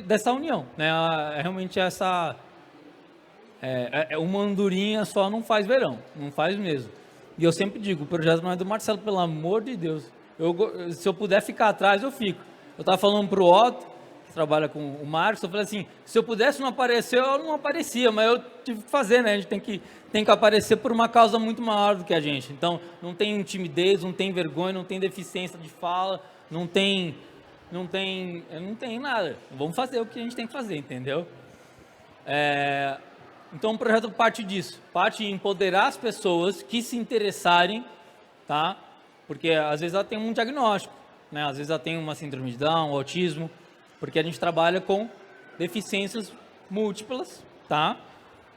dessa união, né? Realmente uma andorinha só não faz verão, não faz mesmo. E eu sempre digo, o projeto não é do Marcelo, pelo amor de Deus. Se eu puder ficar atrás, eu fico. Eu estava falando para o Otto, que trabalha com o Marcos, eu falei assim, se eu pudesse não aparecer, eu não aparecia, mas eu tive que fazer, né? A gente tem que aparecer por uma causa muito maior do que a gente. Então, não tem timidez, não tem vergonha, não tem deficiência de fala, não tem nada. Vamos fazer o que a gente tem que fazer, entendeu? Então, o projeto parte disso, parte em empoderar as pessoas que se interessarem, tá? Porque às vezes ela tem um diagnóstico, né? Às vezes ela tem uma síndrome de Down, autismo, porque a gente trabalha com deficiências múltiplas, tá?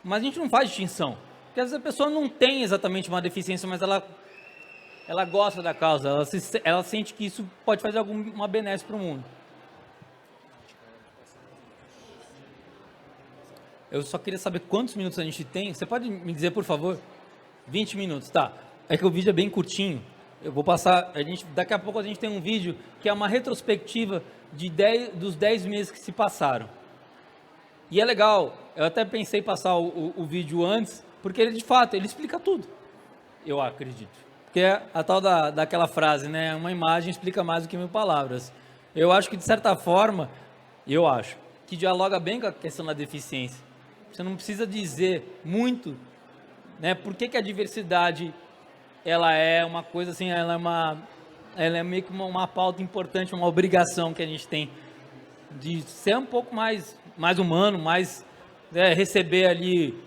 Mas a gente não faz distinção, porque às vezes a pessoa não tem exatamente uma deficiência, mas ela gosta da causa, ela sente que isso pode fazer alguma benesse para o mundo. Eu só queria saber quantos minutos a gente tem. Você pode me dizer, por favor? 20 minutos, tá. É que o vídeo é bem curtinho. Eu vou passar, daqui a pouco a gente tem um vídeo que é uma retrospectiva dos 10 meses que se passaram. E é legal, eu até pensei em passar o vídeo antes, porque ele, de fato, ele explica tudo. Eu acredito. Porque é a tal daquela frase, né? Uma imagem explica mais do que 1000 palavras. Eu acho que, de certa forma, que dialoga bem com a questão da deficiência. Você não precisa dizer muito, né? Por que a diversidade, ela é uma coisa assim, ela é meio que uma pauta importante, uma obrigação que a gente tem de ser um pouco mais humano, mais receber ali,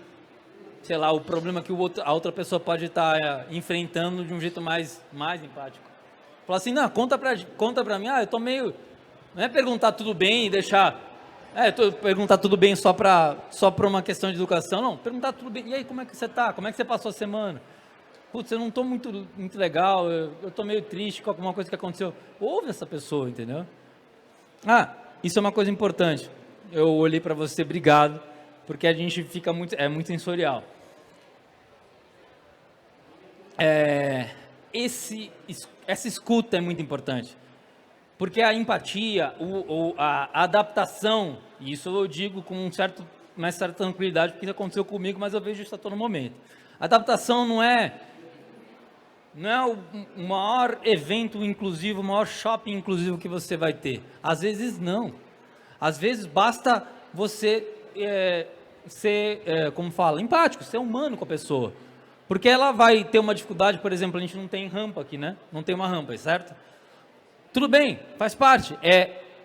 sei lá, o problema que a outra pessoa pode estar enfrentando de um jeito mais empático. Falar assim, não, conta pra mim, eu tô meio, não é perguntar tudo bem e deixar, perguntar tudo bem só pra uma questão de educação, não, perguntar tudo bem, e aí, como é que você tá? Como é que você passou a semana? Putz, eu não tô muito legal, eu tô meio triste com alguma coisa que aconteceu. Ouve essa pessoa, entendeu? Isso é uma coisa importante. Eu olhei para você, obrigado, porque a gente fica muito sensorial. Essa escuta é muito importante, porque a empatia, a adaptação, e isso eu digo com uma certa tranquilidade, porque isso aconteceu comigo, mas eu vejo isso a todo momento. A adaptação não é o maior evento inclusivo, o maior shopping inclusivo que você vai ter. Às vezes não. Às vezes basta você ser, empático, ser humano com a pessoa. Porque ela vai ter uma dificuldade, por exemplo, a gente não tem rampa aqui, né? Não tem uma rampa, certo? Tudo bem, faz parte.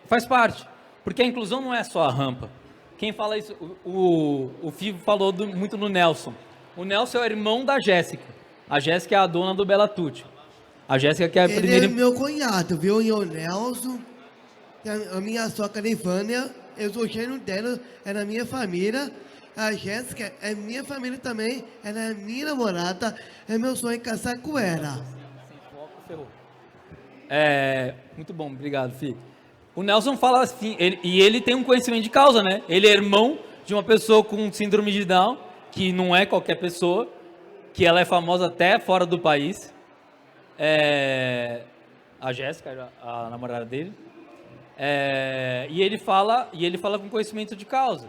Faz parte. Porque a inclusão não é só a rampa. Quem fala isso, o Fivo falou muito no Nelson. O Nelson é o irmão da Jéssica. A Jéssica é a dona do Bela Tucci. A Jéssica que é a primeira... Ele é meu cunhado, viu? E o Nelson, a minha sogra Ifânia, eu sou gênio dela, é da minha família. A Jéssica é minha família também, ela é minha namorada, é meu sonho casar com ela. Muito bom, obrigado, filho. O Nelson fala assim, ele tem um conhecimento de causa, né? Ele é irmão de uma pessoa com síndrome de Down, que não é qualquer pessoa, que ela é famosa até fora do país. A Jéssica, a namorada dele. E ele fala com conhecimento de causa.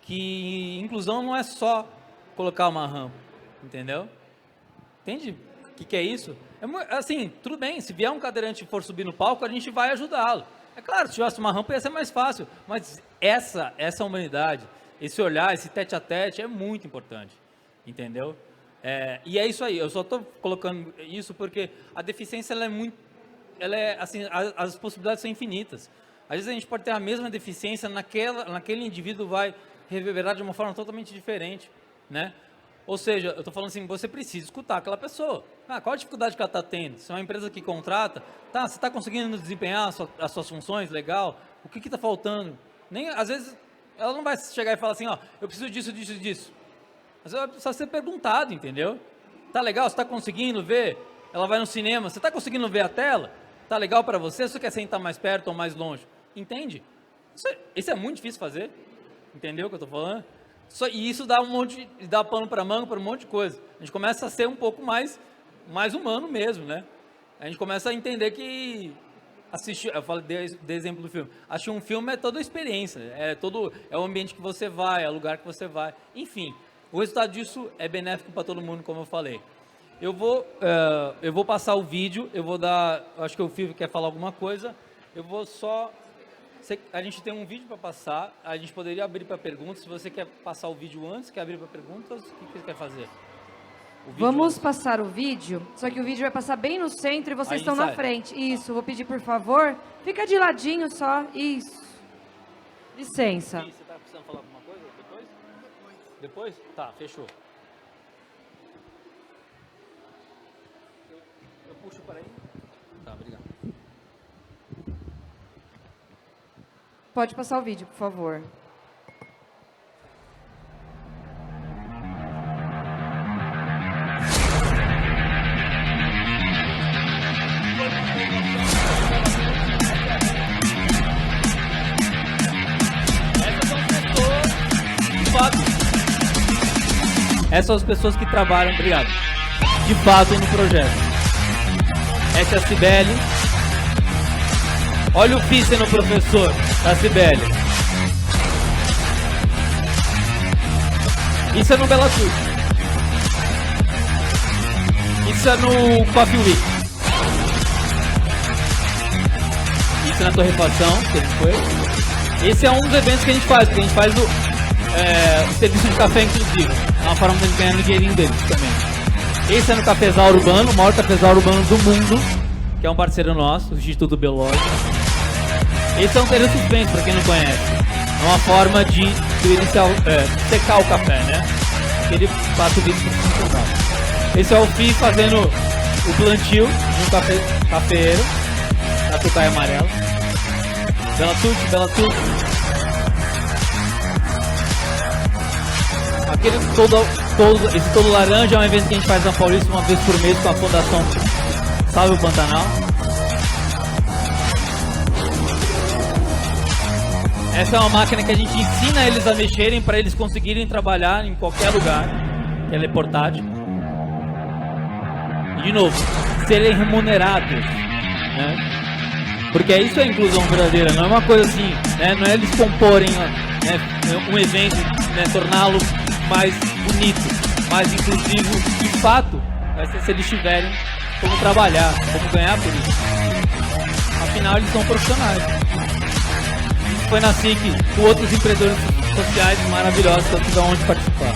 Que inclusão não é só colocar uma rampa, entendeu? Entende o que é isso? Assim, tudo bem, se vier um cadeirante e for subir no palco, a gente vai ajudá-lo. É claro, se tivesse uma rampa ia ser mais fácil, mas essa humanidade, esse olhar, esse tete-a-tete é muito importante, entendeu? E é isso aí, eu só estou colocando isso porque a deficiência, as possibilidades são infinitas. Às vezes a gente pode ter a mesma deficiência, naquele indivíduo vai reverberar de uma forma totalmente diferente, né? Ou seja, eu estou falando assim, você precisa escutar aquela pessoa. Qual a dificuldade que ela está tendo? Se é uma empresa que contrata, você está conseguindo desempenhar as suas funções, legal? O que está faltando? Às vezes, ela não vai chegar e falar assim, eu preciso disso, disso, disso. Mas ela precisa ser perguntado, entendeu? Tá legal? Você está conseguindo ver? Ela vai no cinema, você está conseguindo ver a tela? Tá legal para você? Você quer sentar mais perto ou mais longe? Entende? Isso é muito difícil fazer. Entendeu o que eu estou falando? E isso dá pano para manga para um monte de coisa. A gente começa a ser um pouco mais humano mesmo, né? A gente começa a entender que assistir, eu falei de exemplo do filme. Assistir um filme é toda a experiência, é o ambiente que você vai, é o lugar que você vai. Enfim, o resultado disso é benéfico para todo mundo, como eu falei. Eu vou passar o vídeo, acho que o Fio quer falar alguma coisa, eu vou só... A gente tem um vídeo para passar, a gente poderia abrir para perguntas. Se você quer passar o vídeo antes, quer abrir para perguntas, o que você quer fazer? Vamos passar o vídeo, só que o vídeo vai passar bem no centro e vocês Aí estão na sai. frente. Isso, vou pedir por favor, fica de ladinho só, isso. Licença. Você está precisando falar alguma coisa depois? Depois? Tá, fechou. Eu puxo para aí? Tá, obrigado. Pode passar o vídeo, por favor. Essas são as pessoas que trabalham, obrigado, de fato no projeto. Essa é a Cibele. Olha o Fih sendo professor da Cibele. Isso é no Bela Cruz. Isso é no Coffee Week. Isso é na Torrefação, que a gente foi. Esse é um dos eventos que a gente faz, porque a gente faz o serviço de café inclusive. É uma forma de ganhar no dinheirinho deles também. Esse é no Cafezal Urbano, o maior cafezal urbano do mundo, que é um parceiro nosso, o Instituto Biológico. Esse é um terreiro suspenso, para quem não conhece. É uma forma de secar o café, né? Aquele passo vídeo funcional. Esse é o Fih fazendo o plantio no cafeeiro, na tucaia amarela. Bela Tuti. Esse todo laranja é um evento que a gente faz na Paulista uma vez por mês com a Fundação Salve o Pantanal. Essa é uma máquina que a gente ensina eles a mexerem para eles conseguirem trabalhar em qualquer lugar, que ela é portátil. E de novo, serem remunerados, né? Porque isso é inclusão verdadeira, não é uma coisa assim, né? Não é eles comporem, né, um evento, né, torná-lo mais bonito, mais inclusivo. De fato, vai ser se eles tiverem como trabalhar, como ganhar por isso. Afinal, eles são profissionais. Foi na SIC com outros empreendedores sociais maravilhosos que eu tive onde participar.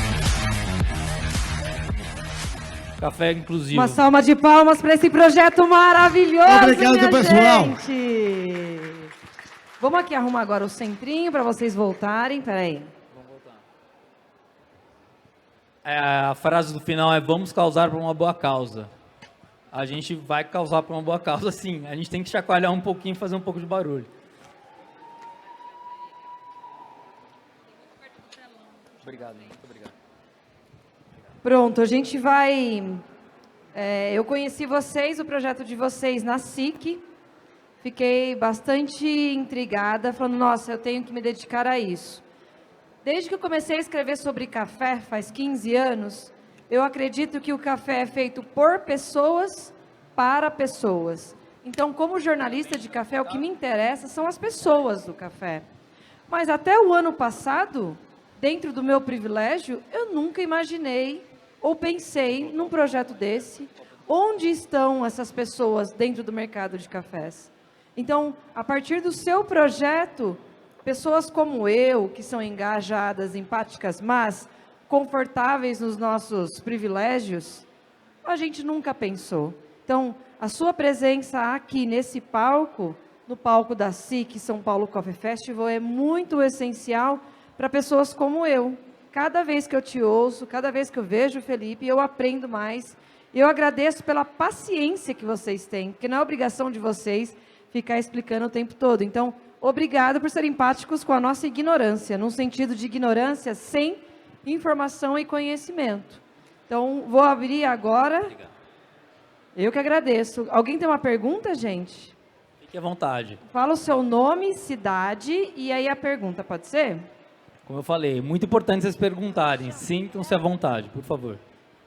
Café inclusivo. Uma salva de palmas para esse projeto maravilhoso. Obrigado, minha pessoal. Gente. Vamos aqui arrumar agora o centrinho para vocês voltarem. Peraí. Vamos voltar. A frase do final é: vamos causar por uma boa causa. A gente vai causar por uma boa causa, sim. A gente tem que chacoalhar um pouquinho e fazer um pouco de barulho. Obrigado, muito obrigado. Pronto, a gente vai... eu conheci vocês, o projeto de vocês na SIC. Fiquei bastante intrigada, falando, nossa, eu tenho que me dedicar a isso. Desde que eu comecei a escrever sobre café, faz 15 anos, eu acredito que o café é feito por pessoas, para pessoas. Então, como jornalista de café, o que me interessa são as pessoas do café. Mas até o ano passado, dentro do meu privilégio, eu nunca imaginei ou pensei num projeto desse. Onde estão essas pessoas dentro do mercado de cafés? Então, a partir do seu projeto, pessoas como eu, que são engajadas, empáticas, mas confortáveis nos nossos privilégios, a gente nunca pensou. Então, a sua presença aqui nesse palco, no palco da SIC São Paulo Coffee Festival, é muito essencial para pessoas como eu. Cada vez que eu te ouço, cada vez que eu vejo o Felipe, eu aprendo mais. E eu agradeço pela paciência que vocês têm, porque não é obrigação de vocês ficar explicando o tempo todo. Então, obrigado por serem empáticos com a nossa ignorância, num sentido de ignorância sem informação e conhecimento. Então, vou abrir agora. Obrigado. Eu que agradeço. Alguém tem uma pergunta, gente? Fique à vontade. Fala o seu nome, cidade e aí a pergunta, pode ser? Como eu falei, muito importante vocês perguntarem. Sintam-se à vontade, por favor.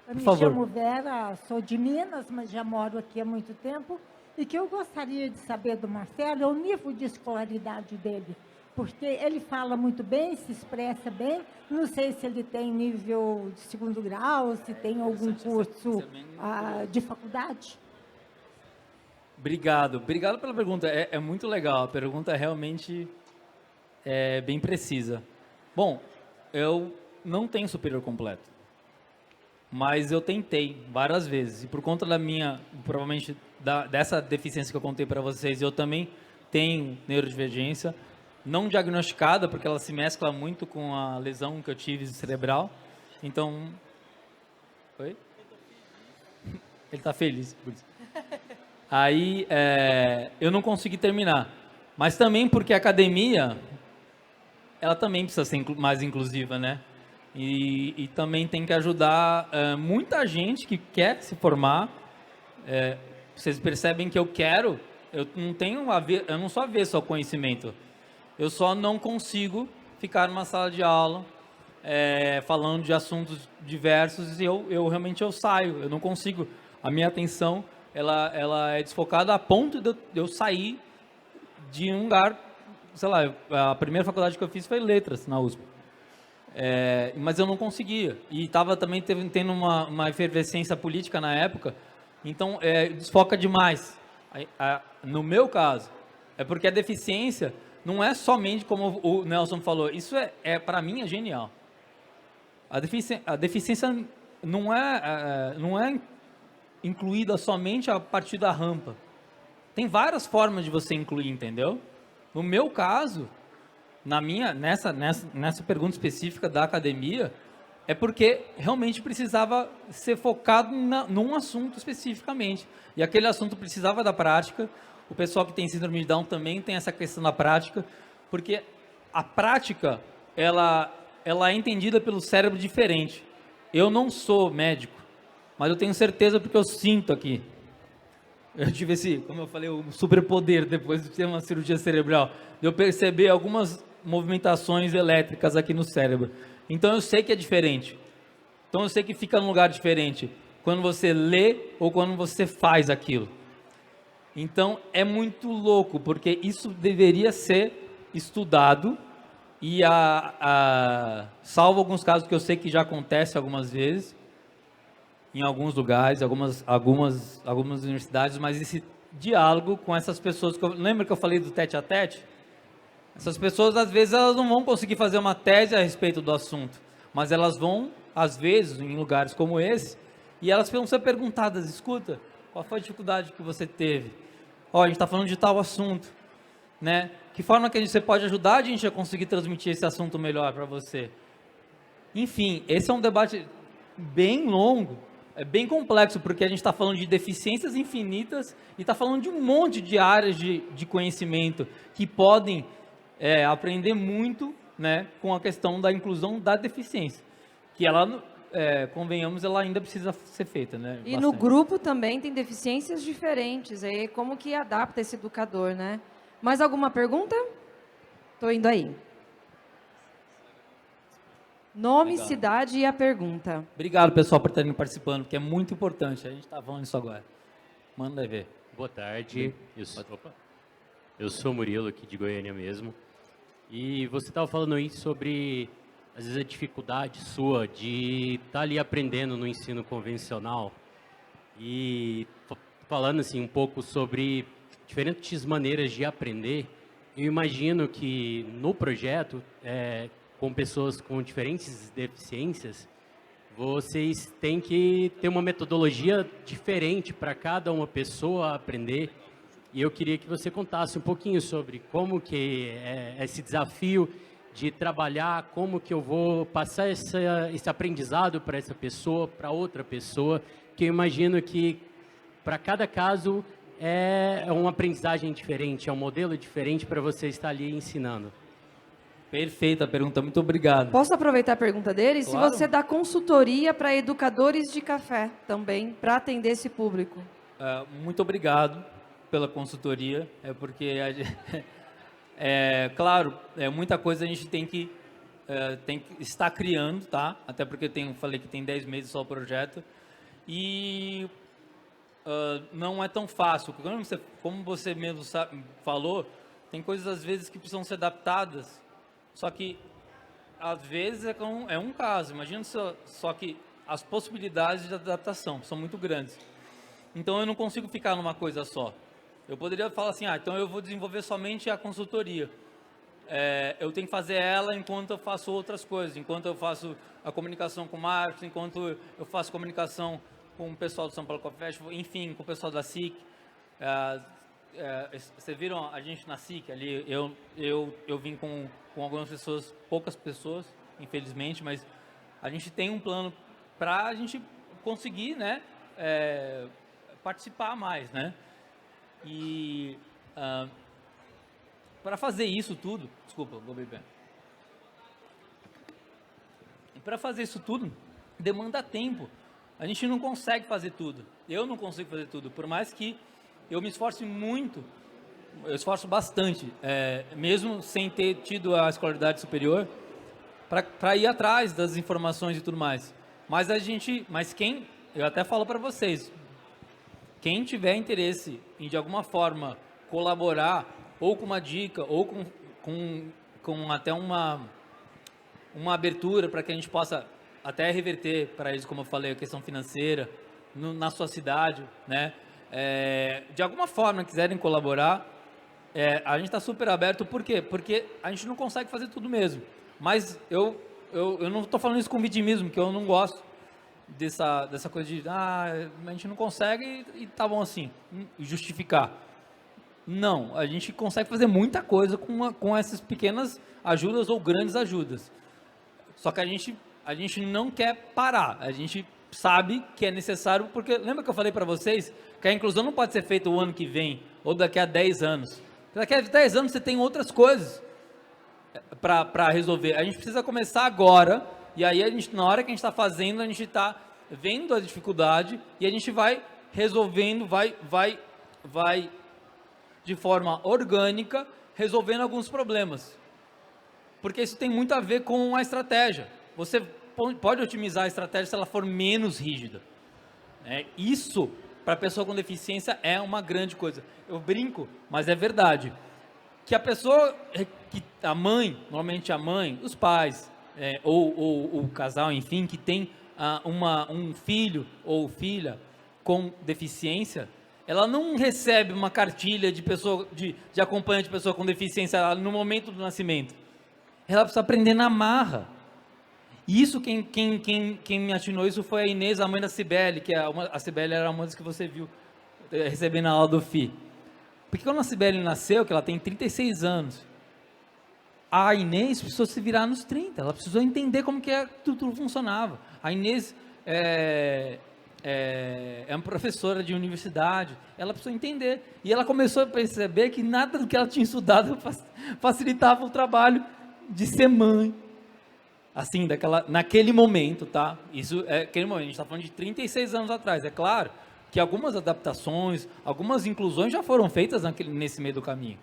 Eu Por me favor. chamo Vera, sou de Minas, mas já moro aqui há muito tempo. E que eu gostaria de saber do Marcelo é o nível de escolaridade dele, porque ele fala muito bem, se expressa bem, não sei se ele tem nível de segundo grau, se tem algum curso de faculdade. Obrigado pela pergunta, é muito legal, a pergunta realmente é bem precisa. Bom, eu não tenho superior completo, mas eu tentei várias vezes, e por conta da minha, provavelmente, dessa deficiência que eu contei para vocês, eu também tenho neurodivergência, não diagnosticada, porque ela se mescla muito com a lesão que eu tive cerebral, então... Oi? Ele está feliz por isso. Aí, eu não consegui terminar, mas também porque a academia, ela também precisa ser mais inclusiva, né? E também tem que ajudar muita gente que quer se formar. Vocês percebem que eu não tenho eu não só avesso ao conhecimento, eu só não consigo ficar numa sala de aula falando de assuntos diversos e eu realmente saio, eu não consigo, a minha atenção ela é desfocada a ponto de eu sair de um lugar, sei lá, a primeira faculdade que eu fiz foi letras na USP. Mas eu não conseguia. E estava também tendo uma efervescência política na época, então desfoca demais. No meu caso, é porque a deficiência não é somente como o Nelson falou, isso para mim é genial. A deficiência não é incluída somente a partir da rampa. Tem várias formas de você incluir, entendeu? No meu caso, nessa pergunta específica da academia, é porque realmente precisava ser focado num assunto especificamente. E aquele assunto precisava da prática. O pessoal que tem síndrome de Down também tem essa questão da prática, porque a prática, ela é entendida pelo cérebro diferente. Eu não sou médico, mas eu tenho certeza porque eu sinto aqui. Eu tive como eu falei, o superpoder depois de ter uma cirurgia cerebral, de eu perceber algumas movimentações elétricas aqui no cérebro. Então eu sei que é diferente. Então eu sei que fica num lugar diferente quando você lê ou quando você faz aquilo. Então é muito louco, porque isso deveria ser estudado e salvo alguns casos que eu sei que já acontece algumas vezes, em alguns lugares, algumas universidades, mas esse diálogo com essas pessoas, lembra que eu falei do tete a tete? Essas pessoas, às vezes, elas não vão conseguir fazer uma tese a respeito do assunto, mas elas vão, às vezes, em lugares como esse, e elas vão ser perguntadas, escuta, qual foi a dificuldade que você teve? Ó, a gente está falando de tal assunto, né? Que forma que você pode ajudar a gente a conseguir transmitir esse assunto melhor para você? Enfim, esse é um debate bem longo, é bem complexo, porque a gente está falando de deficiências infinitas e está falando de um monte de áreas de conhecimento que podem aprender muito, né, com a questão da inclusão da deficiência, que ela, convenhamos, ela ainda precisa ser feita, né? E no grupo também tem deficiências diferentes, aí como que adapta esse educador, né? Mais alguma pergunta? Estou indo aí. Nome, Legal. cidade e a pergunta. Obrigado, pessoal, por estarem participando, porque é muito importante. A gente está falando isso agora. Manda ver. Boa tarde. Eu sou Murilo, aqui de Goiânia mesmo. E você estava falando aí sobre, às vezes, a dificuldade sua de estar ali aprendendo no ensino convencional. E falando assim um pouco sobre diferentes maneiras de aprender, eu imagino que no projeto, com pessoas com diferentes deficiências, vocês têm que ter uma metodologia diferente para cada uma pessoa aprender. E eu queria que você contasse um pouquinho sobre como que é esse desafio de trabalhar, como que eu vou passar esse aprendizado para essa pessoa, para outra pessoa, que eu imagino que para cada caso é uma aprendizagem diferente, é um modelo diferente para você estar ali ensinando. Perfeita a pergunta, muito obrigado. Posso aproveitar a pergunta dele? Claro. Se você dá consultoria para educadores de café também, para atender esse público. Muito obrigado pela consultoria, porque, claro, muita coisa a gente tem que estar criando, tá? Até porque falei que tem 10 meses só o projeto. E não é tão fácil. Como você mesmo falou, tem coisas às vezes que precisam ser adaptadas, só que às vezes é um caso. Imagina só que as possibilidades de adaptação são muito grandes. Então eu não consigo ficar numa coisa só. Eu poderia falar assim, então eu vou desenvolver somente a consultoria. Eu tenho que fazer ela enquanto eu faço outras coisas, enquanto eu faço a comunicação com o marketing, enquanto eu faço comunicação com o pessoal do São Paulo Coffee Festival, enfim, com o pessoal da SIC. Vocês viram a gente na SIC ali? Eu vim com algumas pessoas, poucas pessoas, infelizmente, mas a gente tem um plano para a gente conseguir, né, participar mais, né? E para fazer isso tudo, desculpa, vou beber. Para fazer isso tudo, demanda tempo. A gente não consegue fazer tudo. Eu não consigo fazer tudo, por mais que eu me esforce muito, eu esforço bastante, mesmo sem ter tido a escolaridade superior, para ir atrás das informações e tudo mais. Mas quem, eu até falo para vocês, quem tiver interesse em de alguma forma colaborar, ou com uma dica, ou com até uma abertura para que a gente possa até reverter para eles, como eu falei, a questão financeira, na sua cidade, né? De alguma forma quiserem colaborar, a gente está super aberto. Por quê? Porque a gente não consegue fazer tudo mesmo. Mas eu não estou falando isso com vitimismo, que eu não gosto dessa coisa de a gente não consegue e tá bom assim, justificar. Não, a gente consegue fazer muita coisa com essas pequenas ajudas ou grandes ajudas. Só que a gente não quer parar, a gente sabe que é necessário, porque lembra que eu falei para vocês que a inclusão não pode ser feita o ano que vem ou daqui a 10 anos. Daqui a 10 anos você tem outras coisas para resolver. A gente precisa começar agora, e aí na hora que a gente está fazendo, a gente está vendo a dificuldade e a gente vai resolvendo, vai de forma orgânica, resolvendo alguns problemas. Porque isso tem muito a ver com a estratégia. Você pode otimizar a estratégia se ela for menos rígida. Isso, para a pessoa com deficiência, é uma grande coisa. Eu brinco, mas é verdade. Que a pessoa, a mãe, normalmente a mãe, os pais, ou o casal, enfim, que tem um filho ou filha com deficiência, ela não recebe uma cartilha de acompanhante de pessoa com deficiência no momento do nascimento. Ela precisa aprender na marra. E isso, quem me atinou isso foi a Inês, a mãe da Cibele, que a Cibele era uma das que você viu recebendo a aula do FI. Porque quando a Cibele nasceu, que ela tem 36 anos, a Inês precisou se virar nos 30, ela precisou entender como que tudo funcionava. A Inês é uma professora de universidade, ela precisou entender. E ela começou a perceber que nada do que ela tinha estudado facilitava o trabalho de ser mãe. Assim, naquele momento, tá? Isso é aquele momento, a gente está falando de 36 anos atrás. É claro que algumas adaptações, algumas inclusões já foram feitas nesse meio do caminho.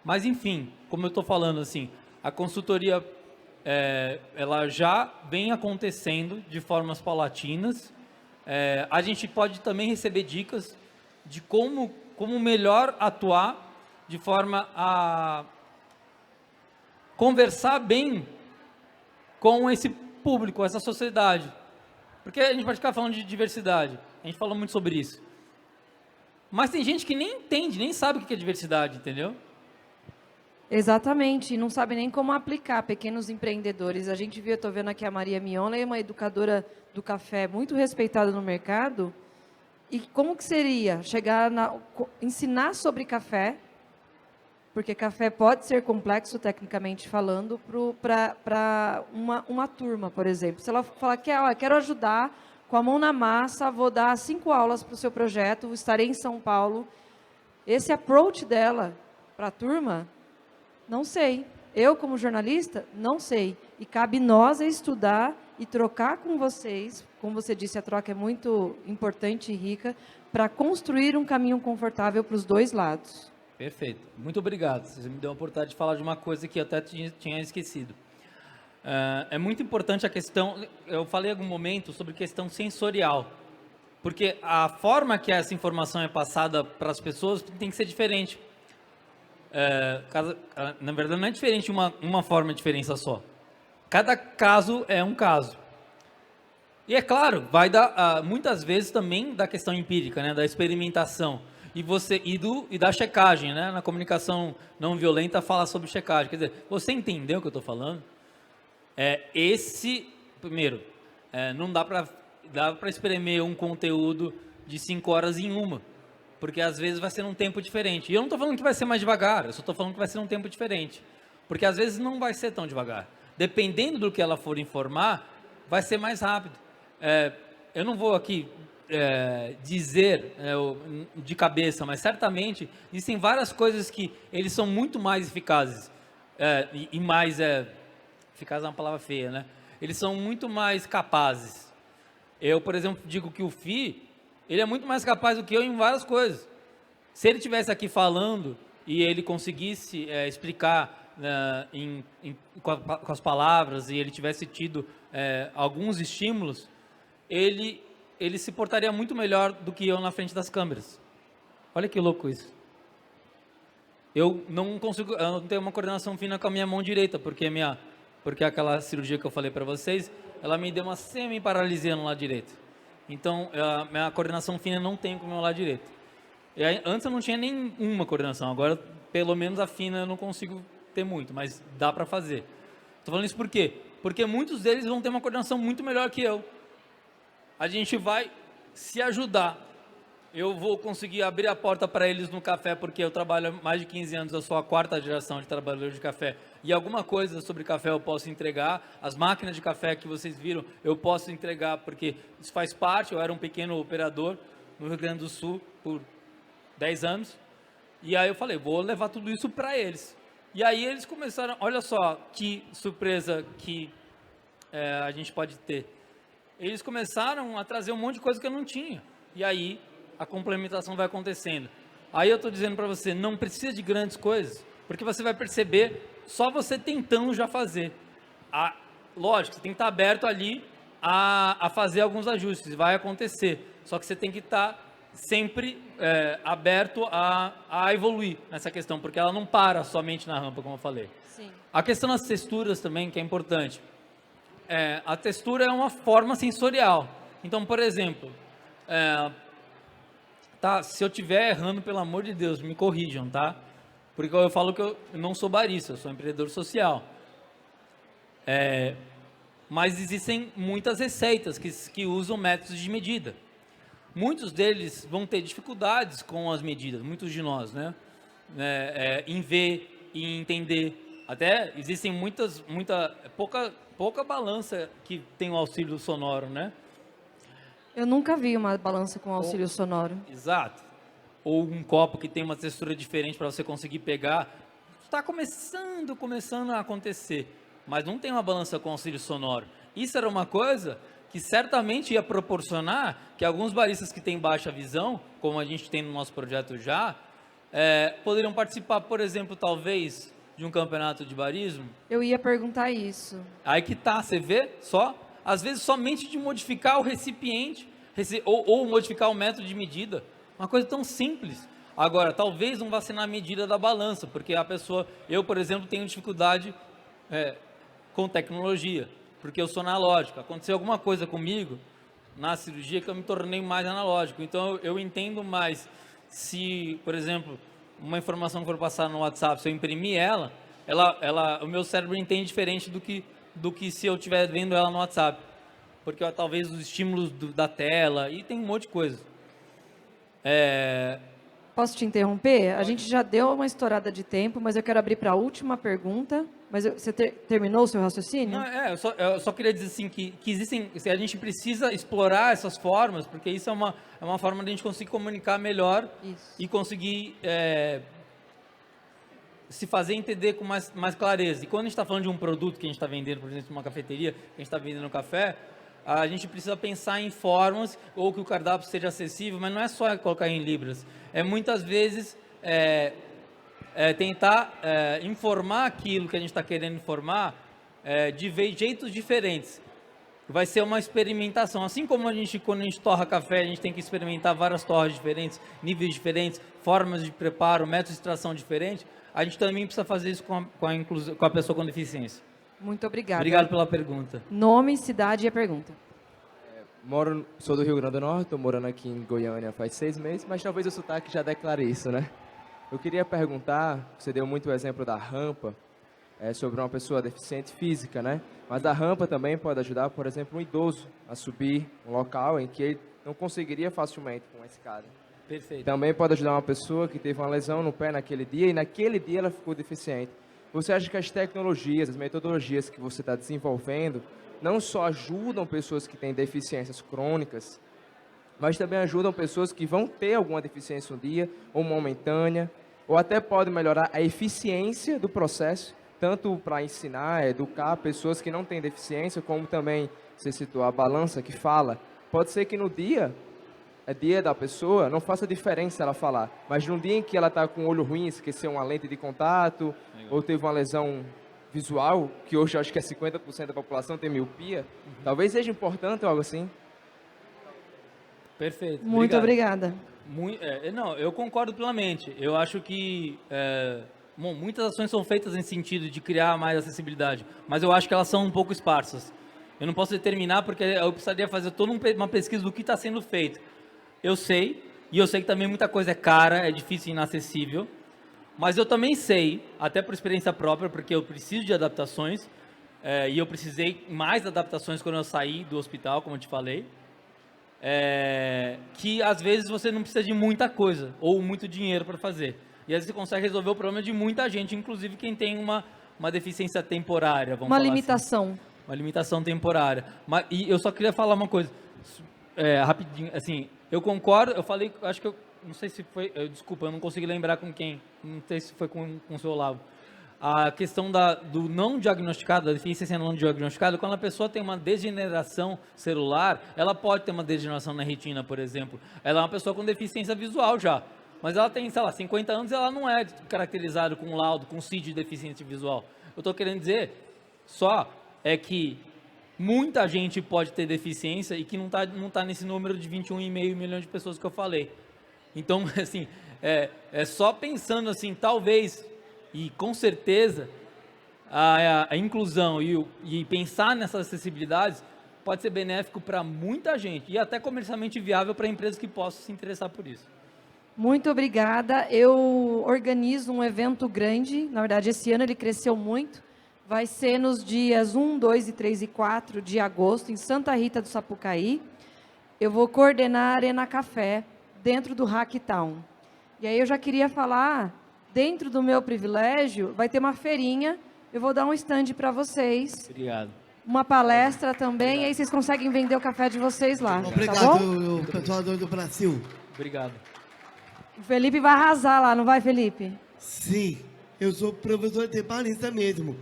Mas, enfim, como eu estou falando, assim, a consultoria, ela já vem acontecendo de formas paulatinas. A gente pode também receber dicas de como melhor atuar de forma a conversar bem com esse público, essa sociedade. Porque a gente pode ficar falando de diversidade, a gente falou muito sobre isso. Mas tem gente que nem entende, nem sabe o que é diversidade, entendeu? Exatamente, não sabe nem como aplicar, pequenos empreendedores. A gente viu, eu estou vendo aqui a Maria Mionla, uma educadora do café muito respeitada no mercado. E como que seria ensinar sobre café, porque café pode ser complexo, tecnicamente falando, para uma turma, por exemplo. Se ela falar que quero ajudar, com a mão na massa, vou dar 5 aulas para o seu projeto, estarei em São Paulo. Esse approach dela para a turma, não sei. Eu, como jornalista, não sei. E cabe nós estudar e trocar com vocês, como você disse, a troca é muito importante e rica, para construir um caminho confortável para os dois lados. Perfeito. Muito obrigado. Você me deu a oportunidade de falar de uma coisa que eu até tinha esquecido. É muito importante a questão, eu falei em algum momento sobre questão sensorial. Porque a forma que essa informação é passada para as pessoas tem que ser diferente. Na verdade, não é diferente uma forma de diferença só. Cada caso é um caso. E é claro, vai dar muitas vezes também da questão empírica, né, da experimentação e da checagem, né? Na comunicação não violenta fala sobre checagem. Quer dizer, você entendeu o que eu estou falando? Primeiro, não dá para espremer um conteúdo de 5 horas em uma, porque às vezes vai ser num tempo diferente. E eu não estou falando que vai ser mais devagar, eu só estou falando que vai ser num tempo diferente, porque às vezes não vai ser tão devagar. Dependendo do que ela for informar, vai ser mais rápido. Eu não vou aqui dizer de cabeça, mas certamente existem várias coisas que eles são muito mais eficazes e mais eficaz é uma palavra feia, né? Eles são muito mais capazes. Eu, por exemplo, digo que o Fi, ele é muito mais capaz do que eu em várias coisas. Se ele estivesse aqui falando e ele conseguisse explicar com as palavras e ele tivesse tido alguns estímulos, ele se portaria muito melhor do que eu na frente das câmeras. Olha que louco isso. Eu não tenho uma coordenação fina com a minha mão direita, porque aquela cirurgia que eu falei para vocês, ela me deu uma semi-paralisia no lado direito. Então, a minha coordenação fina não tem com o meu lado direito. E aí, antes eu não tinha nenhuma coordenação, agora pelo menos a fina eu não consigo ter muito, mas dá para fazer. Estou falando isso por quê? Porque muitos deles vão ter uma coordenação muito melhor que eu. A gente vai se ajudar. Eu vou conseguir abrir a porta para eles no café, porque eu trabalho há mais de 15 anos, eu sou a 4ª geração de trabalhador de café. E alguma coisa sobre café eu posso entregar. As máquinas de café que vocês viram, eu posso entregar, porque isso faz parte. Eu era um pequeno operador no Rio Grande do Sul por 10 anos. E aí eu falei, vou levar tudo isso para eles. E aí eles começaram, olha só que surpresa que a gente pode ter. Eles começaram a trazer um monte de coisa que eu não tinha. E aí a complementação vai acontecendo. Aí eu estou dizendo para você, não precisa de grandes coisas, porque você vai perceber só você tentando já fazer. Lógico, você tem que estar aberto ali a fazer alguns ajustes, vai acontecer. Só que você tem que estar sempre aberto a evoluir nessa questão, porque ela não para somente na rampa, como eu falei. Sim. A questão das texturas também, que é importante. A textura é uma forma sensorial. Então, por exemplo, se eu estiver errando, pelo amor de Deus, me corrijam, tá? Porque eu falo que eu não sou barista, eu sou empreendedor social. Mas existem muitas receitas que usam métodos de medida. Muitos deles vão ter dificuldades com as medidas, muitos de nós, né? Em ver e entender. Até existem pouca balança que tem o auxílio sonoro, né? Eu nunca vi uma balança com auxílio sonoro. Exato. Ou um copo que tem uma textura diferente para você conseguir pegar. Está começando a acontecer, mas não tem uma balança com auxílio sonoro. Isso era uma coisa que certamente ia proporcionar que alguns baristas que têm baixa visão, como a gente tem no nosso projeto já, poderiam participar, por exemplo, talvez, de um campeonato de barismo. Eu ia perguntar isso. Aí que tá, você vê só? Às vezes somente de modificar o recipiente, ou modificar o método de medida. Uma coisa tão simples. Agora, talvez não vá ser na medida da balança, porque eu, por exemplo, tenho dificuldade com tecnologia, porque eu sou analógico. Aconteceu alguma coisa comigo na cirurgia que eu me tornei mais analógico. Então, eu entendo mais se, por exemplo, uma informação que for passar no WhatsApp, se eu imprimir o meu cérebro entende diferente do que se eu estiver vendo ela no WhatsApp. Porque talvez os estímulos da tela, e tem um monte de coisa. Posso te interromper? A gente já deu uma estourada de tempo, mas eu quero abrir para a última pergunta. Mas você terminou o seu raciocínio? Não, eu só queria dizer assim que existem, a gente precisa explorar essas formas, porque isso é uma forma de a gente conseguir comunicar melhor e conseguir se fazer entender com mais clareza. E quando a gente está falando de um produto que a gente está vendendo, por exemplo, uma cafeteria, que a gente está vendendo um café, a gente precisa pensar em formas, ou que o cardápio seja acessível, mas não é só colocar em libras. Muitas vezes tentar informar aquilo que a gente está querendo informar de jeitos diferentes. vai ser uma experimentação. Assim como quando a gente torra café, a gente tem que experimentar várias torras diferentes, níveis diferentes, formas de preparo, métodos de extração diferentes, a gente também precisa fazer isso com a pessoa com deficiência. Muito obrigada. Obrigado pela pergunta. Nome, cidade e a pergunta. Sou do Rio Grande do Norte, estou morando aqui em Goiânia faz 6 meses, mas talvez o sotaque já declare isso, né? Eu queria perguntar, você deu muito o exemplo da rampa, sobre uma pessoa deficiente física, né? Mas a rampa também pode ajudar, por exemplo, um idoso a subir um local em que ele não conseguiria facilmente com uma escada. Perfeito. Também pode ajudar uma pessoa que teve uma lesão no pé naquele dia e naquele dia ela ficou deficiente. Você acha que as tecnologias, as metodologias que você está desenvolvendo não só ajudam pessoas que têm deficiências crônicas, mas também ajudam pessoas que vão ter alguma deficiência um dia, ou momentânea, ou até pode melhorar a eficiência do processo, tanto para ensinar, educar pessoas que não têm deficiência, como também, você citou a balança que fala. Pode ser que no dia da pessoa, não faça diferença ela falar, mas no dia em que ela está com o olho ruim, esqueceu uma lente de contato, ou teve uma lesão visual, que hoje eu acho que é 50% da população tem miopia, talvez seja importante ou algo assim. Perfeito. Muito obrigada. Não, eu concordo plenamente. Eu acho que muitas ações são feitas nesse sentido de criar mais acessibilidade, mas eu acho que elas são um pouco esparsas. Eu não posso determinar porque eu precisaria fazer toda uma pesquisa do que está sendo feito. Eu sei, e eu sei que também muita coisa é cara, é difícil e inacessível, mas eu também sei, até por experiência própria, porque eu preciso de adaptações, e eu precisei mais adaptações quando eu saí do hospital, como eu te falei, que às vezes você não precisa de muita coisa, ou muito dinheiro para fazer. E às vezes você consegue resolver o problema de muita gente, inclusive quem tem uma deficiência temporária, vamos falar assim. Uma limitação temporária. E eu só queria falar uma coisa, rapidinho, assim, eu concordo, eu falei, acho que não sei se foi, desculpa, eu não consegui lembrar com quem, não sei se foi com o seu Olavo. A questão do não diagnosticado, da deficiência não diagnosticada, quando a pessoa tem uma degeneração celular, ela pode ter uma degeneração na retina, por exemplo. Ela é uma pessoa com deficiência visual já, mas ela tem, sei lá, 50 anos e ela não é caracterizada com laudo, com CID de deficiência visual. Eu estou querendo dizer só que muita gente pode ter deficiência e que não tá nesse número de 21,5 milhões de pessoas que eu falei. Então, assim, só pensando assim, talvez, e com certeza, a inclusão e pensar nessas acessibilidades pode ser benéfico para muita gente e até comercialmente viável para empresas que possam se interessar por isso. Muito obrigada. Eu organizo um evento grande, na verdade esse ano ele cresceu muito, vai ser nos dias 1, 2, 3 e 4 de agosto, em Santa Rita do Sapucaí. Eu vou coordenar a Arena Café, dentro do Hacktown. E aí eu já queria falar, dentro do meu privilégio, vai ter uma feirinha, eu vou dar um stand para vocês. Obrigado. Uma palestra também, e aí vocês conseguem vender o café de vocês lá. Obrigado, tá bom? pessoal do Brasil. Obrigado. O Felipe vai arrasar lá, não vai, Felipe? Sim, eu sou professor de barista mesmo.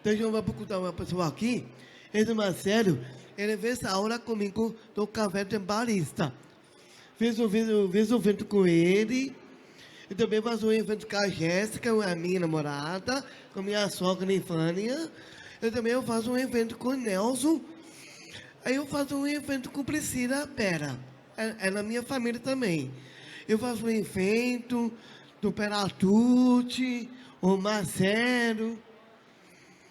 Então eu vou procurar uma pessoa aqui, esse Marcelo, ele fez aula comigo do café de barista. Fiz um evento com ele, e também faço um evento com a Jéssica, a minha namorada, com a minha sogra Ifânia. Eu também faço um evento com o Nelson. Aí eu faço um evento com Priscila Pera, é na minha família também. Eu faço um evento do Peratute, o Marcelo.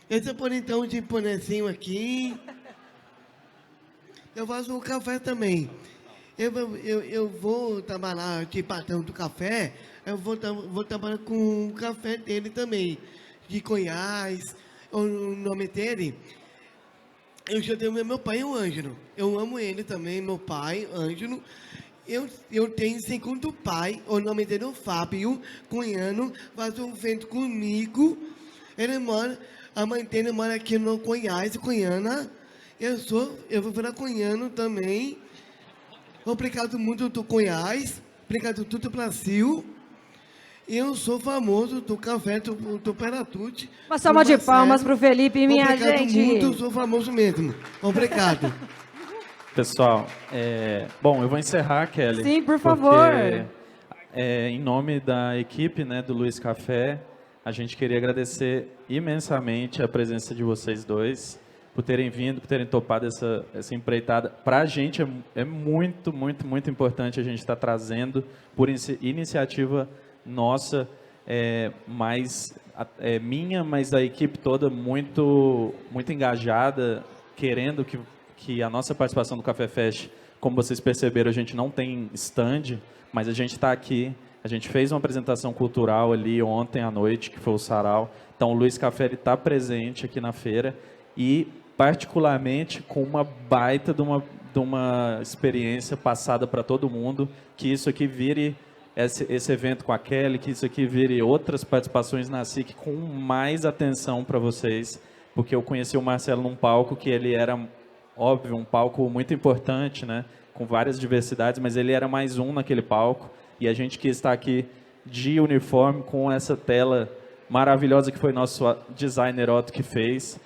Esse é por então de bonezinho aqui. Eu faço um café também. Eu vou trabalhar de patrão do café, eu vou trabalhar com o café dele também, de Goiás, o nome dele. Eu já tenho meu pai, o Ângelo. Eu amo ele também, meu pai, Ângelo. Eu tenho segundo pai, o nome dele é o Fábio, Goiano, faz um evento comigo. A mãe dele mora aqui no Goiás, Goiânia. Eu vou virar goiano também. Obrigado muito do Goiás, obrigado tudo Brasil. Eu sou famoso do café do Peratute. Uma salva de palmas para o Felipe, minha obrigado gente. Muito, sou famoso mesmo. Obrigado. Pessoal, bom, eu vou encerrar, Kelly. Sim, por favor. Porque, em nome da equipe, né, do Luiz Café, a gente queria agradecer imensamente a presença de vocês dois. por terem vindo, por terem topado essa empreitada. Para a gente é muito, muito, muito importante a gente estar trazendo, por iniciativa nossa, minha, mas da equipe toda muito, muito engajada, querendo que a nossa participação no Café Fest, como vocês perceberam, a gente não tem stand, mas a gente está aqui. A gente fez uma apresentação cultural ali ontem à noite, que foi o Sarau. Então, o Luiz Café está presente aqui na feira e, particularmente, com uma baita de uma experiência passada para todo mundo, que isso aqui vire esse evento com a Kelly, que isso aqui vire outras participações na SIC com mais atenção para vocês, porque eu conheci o Marcelo num palco que ele era, óbvio, um palco muito importante, né, com várias diversidades, mas ele era mais um naquele palco. E a gente quis estar aqui de uniforme com essa tela maravilhosa que foi nosso designer Otto que fez.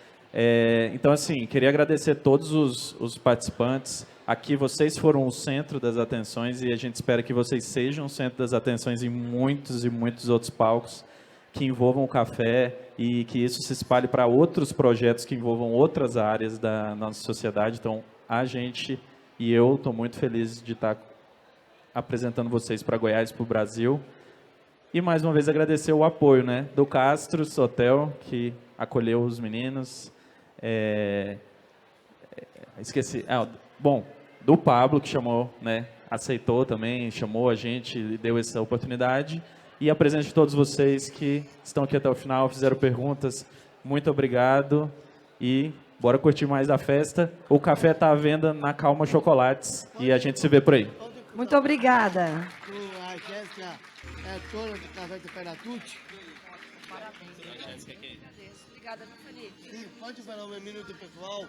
Então, assim, queria agradecer a todos os participantes. Aqui vocês foram o centro das atenções e a gente espera que vocês sejam o centro das atenções em muitos e muitos outros palcos que envolvam o café e que isso se espalhe para outros projetos que envolvam outras áreas da nossa sociedade. Então, a gente e eu estou muito feliz de estar apresentando vocês para Goiás, para o Brasil. E mais uma vez agradecer o apoio, né, do Castros Hotel, que acolheu os meninos. Esqueci. Bom, do Pablo, que chamou, né, aceitou também, chamou a gente e deu essa oportunidade. E a presença de todos vocês que estão aqui até o final, fizeram perguntas. Muito obrigado. E bora curtir mais a festa. O café está à venda na Calma Chocolates. E a gente se vê por aí. Muito obrigada. A Jéssica é dona do Café do Peratute. Parabéns. Obrigada, Felipe. Pode falar um minuto, pessoal?